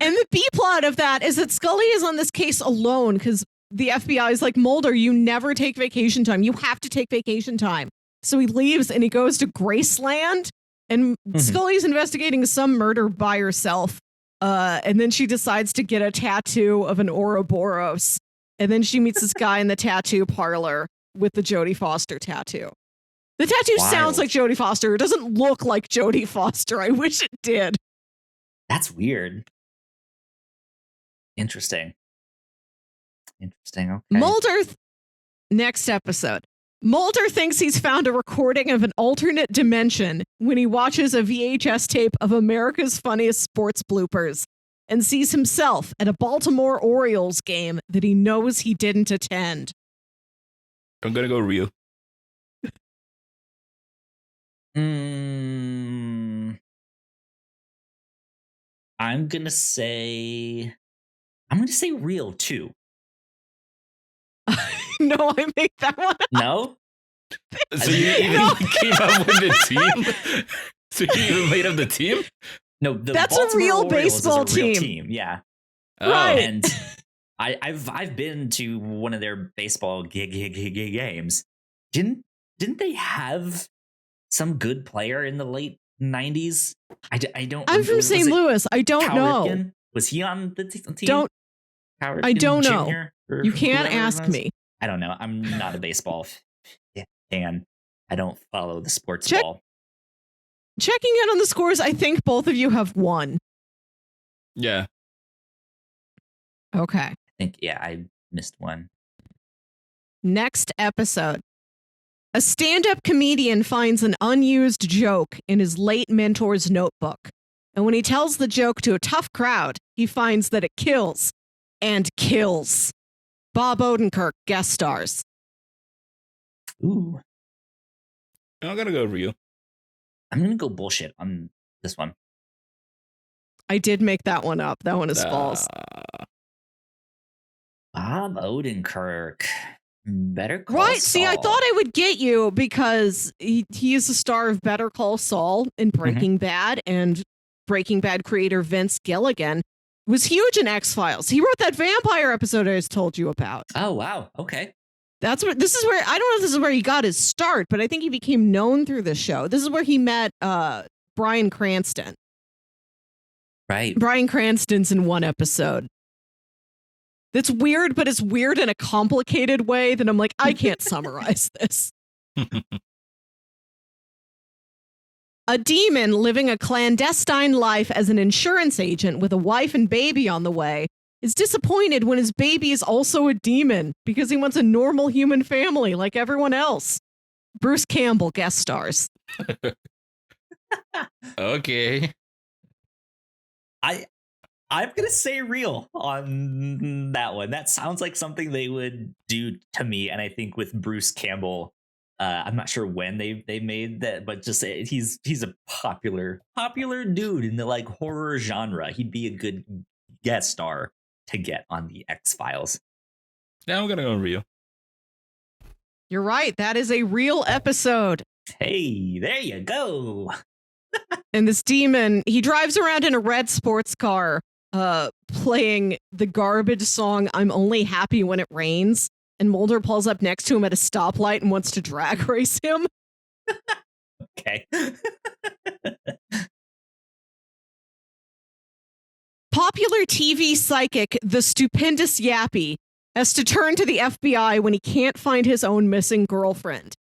And the B plot of that is that Scully is on this case alone because the FBI is like, Mulder, you never take vacation time. You have to take vacation time. So he leaves and he goes to Graceland, and Scully's investigating some murder by herself. And then she decides to get a tattoo of an Ouroboros. And then she meets this guy in the tattoo parlor with the Jodie Foster tattoo. The tattoo sounds like Jodie Foster. It doesn't look like Jodie Foster. I wish it did. That's weird. Interesting. Okay. Mulder, next episode. Mulder thinks he's found a recording of an alternate dimension when he watches a VHS tape of America's Funniest Sports Bloopers and sees himself at a Baltimore Orioles game that he knows he didn't attend. I'm going to go real. I'm gonna say real too. No, I made that one up. No? So you even came up with the team? So you even made up the team? No, that's Baltimore a real Orioles baseball is a real team. Yeah. Right. And I've been to one of their baseball games. Didn't they have some good player in the late 90s? I don't. I'm from St. Louis. I don't know. Ripken? Was he on the team? I don't know. You can't ask me. I don't know. I'm not a baseball fan. I don't follow the sports ball. Checking in on the scores, I think both of you have won. Yeah. Okay. I think, I missed one. Next episode. A stand-up comedian finds an unused joke in his late mentor's notebook. And when he tells the joke to a tough crowd, he finds that it kills. And kills. Bob Odenkirk guest stars. Ooh. I'm going to go real. I'm going to go bullshit on this one. I did make that one up. That one is false. Bob Odenkirk. Better Call Right. Saul. See, I thought I would get you because he is the star of Better Call Saul in Breaking Bad, and Breaking Bad creator Vince Gilligan was huge in X-Files. He wrote that vampire episode I just told you about. Oh, wow. Okay. This is where, I don't know if this is where he got his start, but I think he became known through this show. This is where he met Bryan Cranston. Right. Bryan Cranston's in one episode. That's weird, but it's weird in a complicated way that I'm like, I can't summarize this. A demon living a clandestine life as an insurance agent with a wife and baby on the way is disappointed when his baby is also a demon because he wants a normal human family like everyone else. Bruce Campbell guest stars. Okay. I'm going to say real on that one. That sounds like something they would do to me. And I think with Bruce Campbell, I'm not sure when they made that, but just he's a popular dude in the like horror genre. He'd be a good guest star to get on the X-Files. Now I'm going to go real. You're right. That is a real episode. Hey, there you go. And this demon, he drives around in a red sports car, playing the garbage song I'm Only Happy When It Rains, and Mulder pulls up next to him at a stoplight and wants to drag race him. Okay. Popular TV psychic The Stupendous Yappy has to turn to the FBI when he can't find his own missing girlfriend.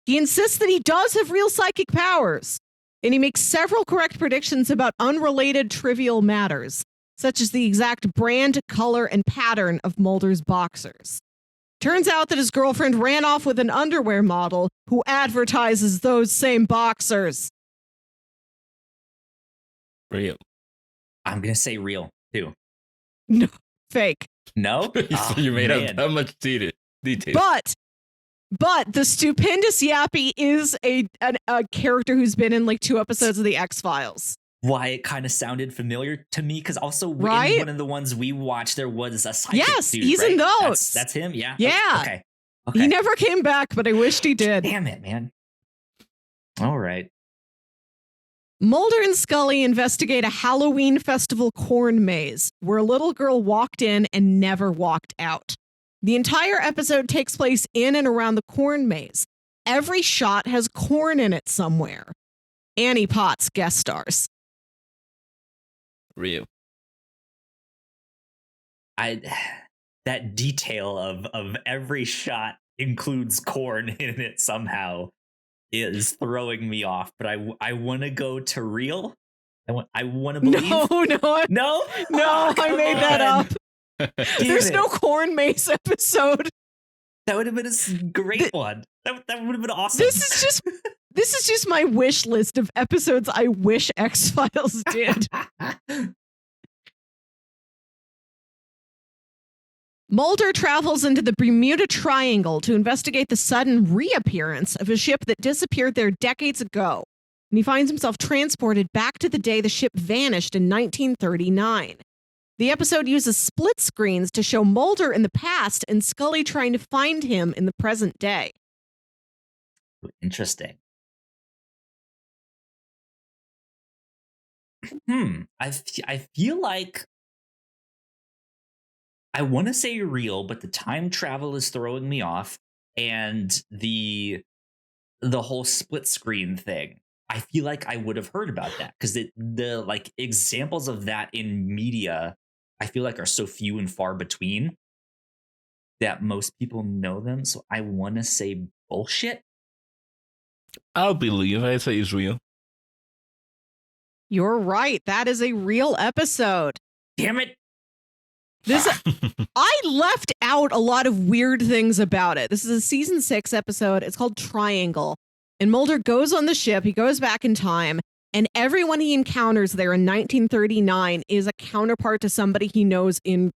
He insists that he does have real psychic powers, and he makes several correct predictions about unrelated trivial matters, such as the exact brand, color, and pattern of Mulder's boxers. Turns out that his girlfriend ran off with an underwear model who advertises those same boxers. Real. I'm going to say real, too. No, fake. No? You made up that much detail. But the Stupendous Yappy is a character who's been in like 2 episodes of the X-Files. Why it kind of sounded familiar to me, because also in one of the ones we watched, there was a psychic dude, he's right? in those. That's him, yeah? Yeah. Okay. He never came back, but I wished he did. Damn it, man. All right. Mulder and Scully investigate a Halloween festival corn maze where a little girl walked in and never walked out. The entire episode takes place in and around the corn maze. Every shot has corn in it somewhere. Annie Potts guest stars. Real. That detail of every shot includes corn in it somehow is throwing me off, but I want to go to real. I want to believe. No, Oh, I made that up. There's it. no corn maze episode. That would have been a great one. That would have been awesome. This is just my wish list of episodes I wish X-Files did. Mulder travels into the Bermuda Triangle to investigate the sudden reappearance of a ship that disappeared there decades ago. And he finds himself transported back to the day the ship vanished in 1939. The episode uses split screens to show Mulder in the past and Scully trying to find him in the present day. Interesting. I feel like I want to say real, but the time travel is throwing me off, and the whole split screen thing. I feel like I would have heard about that because the like examples of that in media, I feel like are so few and far between that most people know them. So I want to say bullshit. I'll believe. I say it's real. You're right. That is a real episode. Damn it. I left out a lot of weird things about it. This is a season 6 episode. It's called Triangle. And Mulder goes on the ship. He goes back in time. And everyone he encounters there in 1939 is a counterpart to somebody he knows in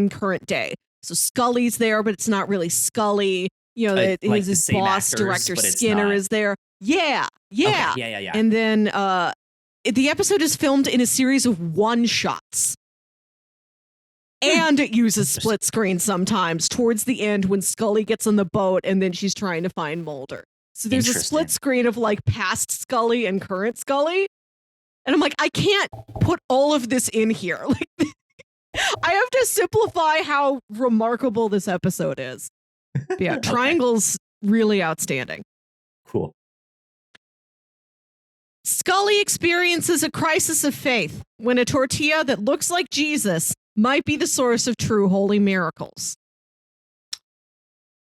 current day. So Scully's there, but it's not really Scully. You know, his boss, actors, director Skinner is there. Yeah. Okay, yeah. And then the episode is filmed in a series of one-shots. And it uses split screen sometimes towards the end when Scully gets on the boat and then she's trying to find Mulder. So there's a split screen of like past Scully and current Scully. And I'm like, I can't put all of this in here. Like, I have to simplify how remarkable this episode is. But yeah, Triangle's really outstanding. Cool. Scully experiences a crisis of faith when a tortilla that looks like Jesus might be the source of true holy miracles.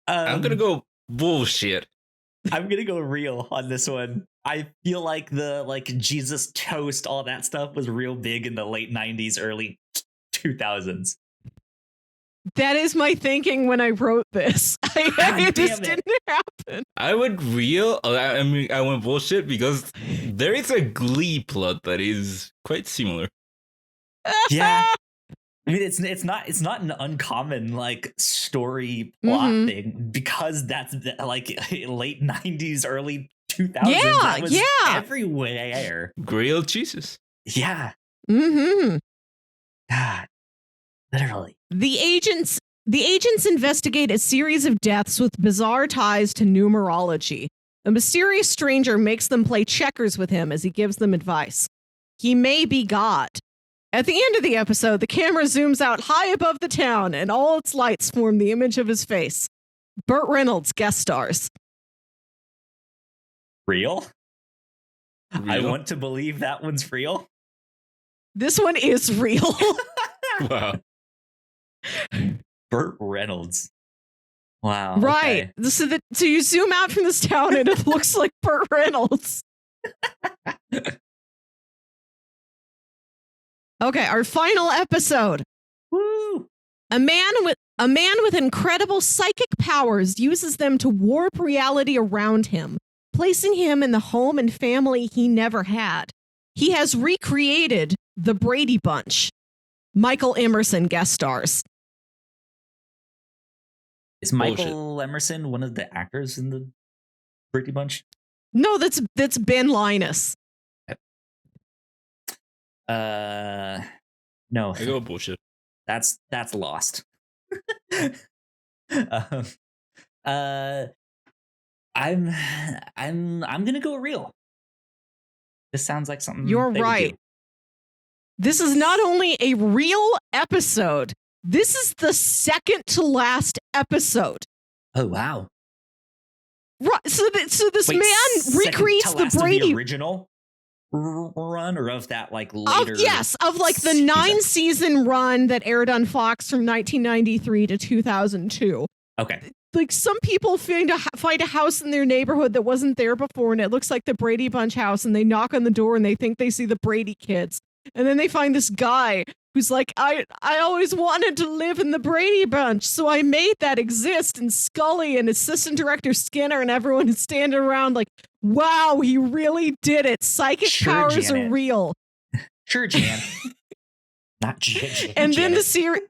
I'm going to go bullshit. I'm going to go real on this one. I feel like the Jesus toast, all that stuff was real big in the late 90s, early 2000s. That is my thinking when I wrote this. It just didn't happen. I went real. I went bullshit because there is a Glee plot that is quite similar. Yeah. I mean, it's not an uncommon like story plot thing because that's like late 90s, early 2000s. Yeah, that was everywhere. Grilled cheeses. Yeah. Mm-hmm. God, literally. The agents investigate a series of deaths with bizarre ties to numerology. A mysterious stranger makes them play checkers with him as he gives them advice. He may be God. At the end of the episode, the camera zooms out high above the town, and all its lights form the image of his face. Burt Reynolds guest stars. Real? I want to believe that one's real. This one is real. Wow. Burt Reynolds. Wow. Right. Okay. So you zoom out from this town, and it looks like Burt Reynolds. Okay, our final episode. Woo! A man with incredible psychic powers uses them to warp reality around him, placing him in the home and family he never had. He has recreated the Brady Bunch. Michael Emerson guest stars. Is Michael Emerson one of the actors in the Brady Bunch? No, that's Ben Linus. No. I go bullshit. That's lost. I'm gonna go real. This sounds like something You're they would right. do. This is not only a real episode, this is the second to last episode. Oh, wow. Right, so this Wait, man second recreates to the last of Brady the original run, or of that like later. of like the season? 9-season run that aired on Fox from 1993 to 2002. Okay. Like some people find a house in their neighborhood that wasn't there before, and it looks like the Brady Bunch house, and they knock on the door and they think they see the Brady kids, and then they find this guy who's like, I always wanted to live in the Brady Bunch, so I made that exist. And Scully and Assistant Director Skinner and everyone is standing around like, wow, he really did it. Psychic powers Janet. are real. Sure, Jan. Not Jan. And then Janet.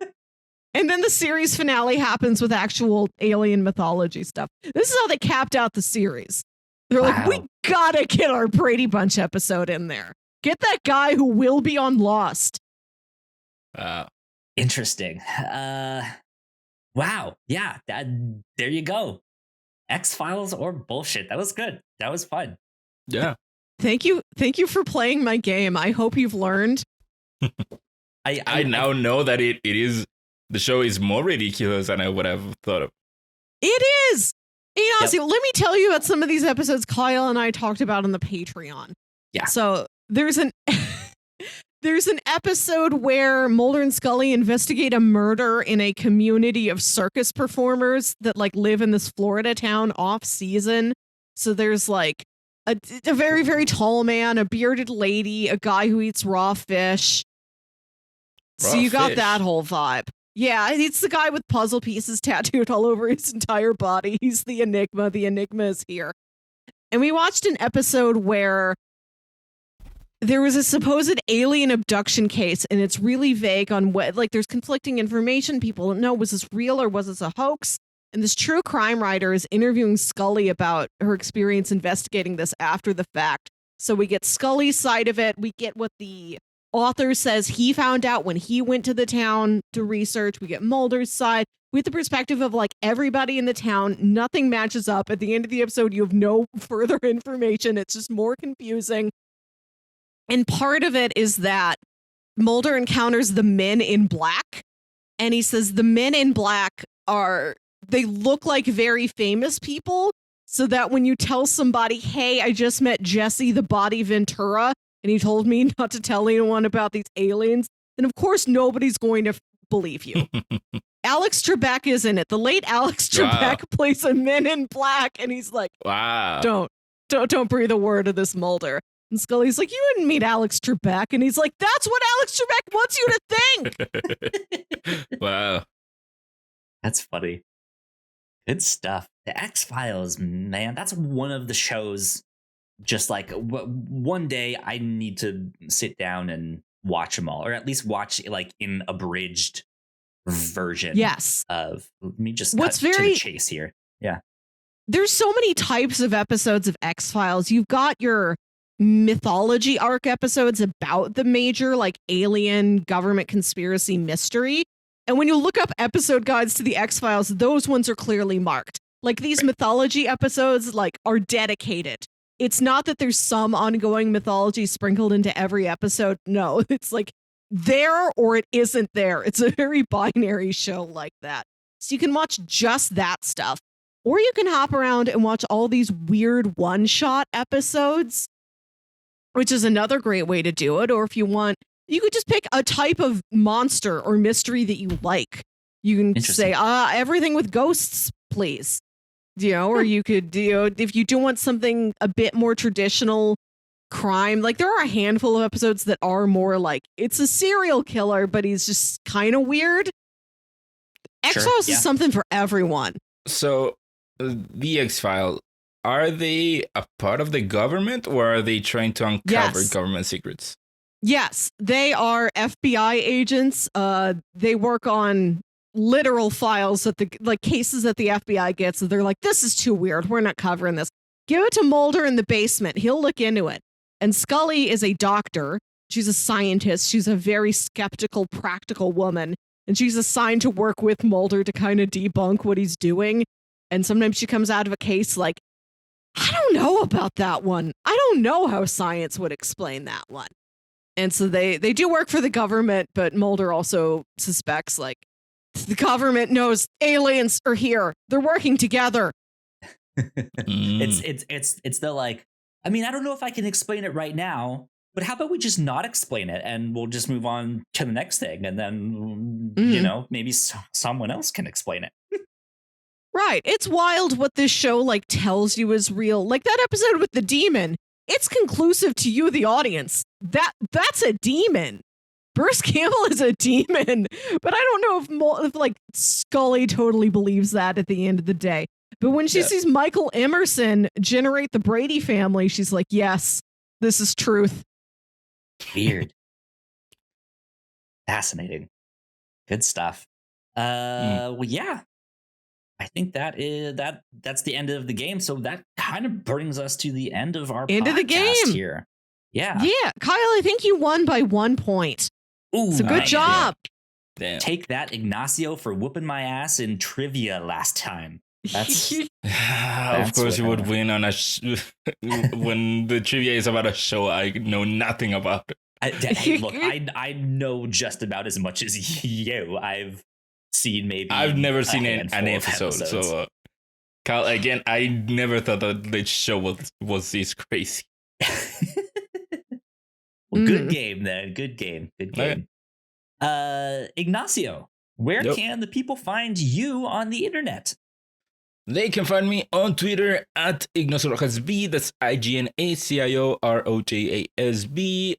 the series finale happens with actual alien mythology stuff. This is how they capped out the series. They're like, Wow. we gotta get our Brady Bunch episode in there. Get that guy who will be on Lost. Interesting. Wow. Yeah. There you go. X-Files or bullshit. That was good. That was fun. Yeah. Thank you for playing my game. I hope you've learned. I now know that it is the show is more ridiculous than I would have thought of. It is. Ignacio, let me tell you about some of these episodes Kyle and I talked about on the Patreon. Yeah. So there's an episode where Mulder and Scully investigate a murder in a community of circus performers that like live in this Florida town off season. So there's like a very, very tall man, a bearded lady, a guy who eats raw fish. So you got that whole vibe. Yeah, it's the guy with puzzle pieces tattooed all over his entire body. He's the Enigma. The Enigma is here. And we watched an episode where there was a supposed alien abduction case, and it's really vague on what, like, there's conflicting information. People don't know, was this real or was this a hoax? And this true crime writer is interviewing Scully about her experience investigating this after the fact. So we get Scully's side of it. We get what the author says he found out when he went to the town to research. We get Mulder's side with the perspective of like everybody in the town. Nothing matches up. At the end of the episode, you have no further information. It's just more confusing. And part of it is that Mulder encounters the men in black. And he says the men in black they look like very famous people. So that when you tell somebody, hey, I just met Jesse the Body Ventura, and he told me not to tell anyone about these aliens, then of course nobody's going to believe you. Alex Trebek is in it. The late Alex Trebek plays a Men in Black, and he's like, wow, don't breathe a word of this, Mulder. And Scully's like, you didn't meet Alex Trebek, and he's like, that's what Alex Trebek wants you to think. Wow, that's funny. Good stuff. The X-Files, man, that's one of the shows. Just like one day I need to sit down and watch them all, or at least watch like in abridged version. Yes. Of let me just cut to the chase here. Yeah. There's so many types of episodes of X-Files. You've got your mythology arc episodes about the major like alien government conspiracy mystery. And when you look up episode guides to the X-Files, those ones are clearly marked. Like these mythology episodes like are dedicated. It's not that there's some ongoing mythology sprinkled into every episode. No, it's like there or it isn't there. It's a very binary show like that. So you can watch just that stuff, or you can hop around and watch all these weird one-shot episodes, which is another great way to do it. Or if you want, you could just pick a type of monster or mystery that you like. You can say, everything with ghosts, please. Or you could if you do want something a bit more traditional crime, like there are a handful of episodes that are more like it's a serial killer, but he's just kind of weird. X-Files is something for everyone. So the X-Files, are they a part of the government, or are they trying to uncover government secrets? Yes, they are FBI agents. They work on literal files that cases that the FBI gets. So they're like, this is too weird. We're not covering this. Give it to Mulder in the basement. He'll look into it. And Scully is a doctor. She's a scientist. She's a very skeptical, practical woman. And she's assigned to work with Mulder to kind of debunk what he's doing. And sometimes she comes out of a case like I don't know about that one. I don't know how science would explain that one. And so they do work for the government, but Mulder also suspects, like, the government knows aliens are here. They're working together. It's the like, I mean, I don't know if I can explain it right now, but how about we just not explain it and we'll just move on to the next thing. And then, maybe someone else can explain it. Right. It's wild what this show like tells you is real. Like that episode with the demon. It's conclusive to you, the audience. That's a demon. Bruce Campbell is a demon. But I don't know if like Scully totally believes that at the end of the day. But when she sees Michael Emerson generate the Brady family, she's like, yes, this is truth. Weird. Fascinating. Good stuff. Well, yeah. I think that's the end of the game. So that kind of brings us to the end of our end of the game here. Yeah. Yeah. Kyle, I think you won by 1 point. Ooh, so good job. Damn. Take that, Ignacio, for whooping my ass in trivia last time. That's of course you would win on when the trivia is about a show I know nothing about. Hey, look, I know just about as much as you. I've never seen an episode. So, Kyle, again, I never thought that this show was this crazy. Well, good game then. Good game. Ignacio, where can the people find you on the internet? They can find me on Twitter at Ignacio Rojas B. That's IGNACIO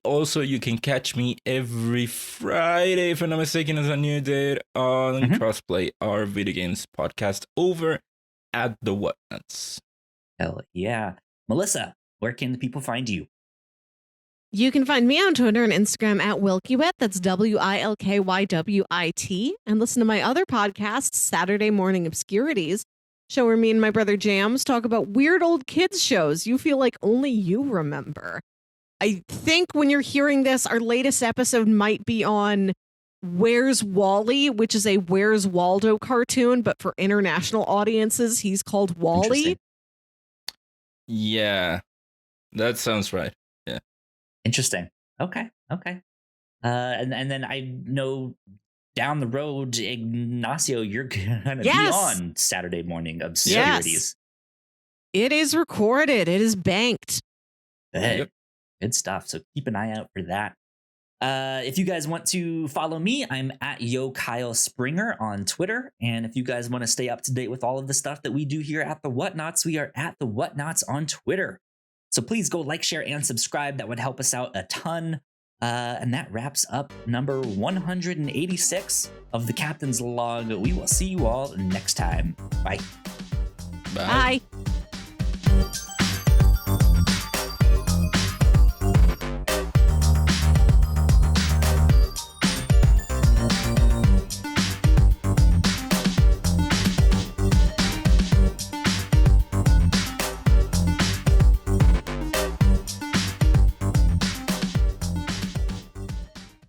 Also, you can catch me every Friday, if I'm not mistaken, as a new date on Crossplay, our video games podcast over at the Whatnots. Hell yeah. Melissa, where can the people find you? You can find me on Twitter and Instagram at Wilkywit. That's WILKYWIT. And listen to my other podcast, Saturday Morning Obscurities, show where me and my brother Jams talk about weird old kids shows you feel like only you remember. I think when you're hearing this, our latest episode might be on Where's Wally, which is a Where's Waldo cartoon, but for international audiences, he's called Wally. Yeah, that sounds right. Yeah. Interesting. Okay. And then I know down the road, Ignacio, you're gonna be on Saturday Morning Obscurities. Yes. It is recorded. It is banked. Good stuff. So keep an eye out for that. If you guys want to follow me, I'm at @YoKyleSpringer on Twitter. And if you guys want to stay up to date with all of the stuff that we do here at the Whatnots, we are at the Whatnots on Twitter. So please go like, share, and subscribe. That would help us out a ton. And that wraps up number 186 of the Captain's Log. We will see you all next time. Bye. Bye.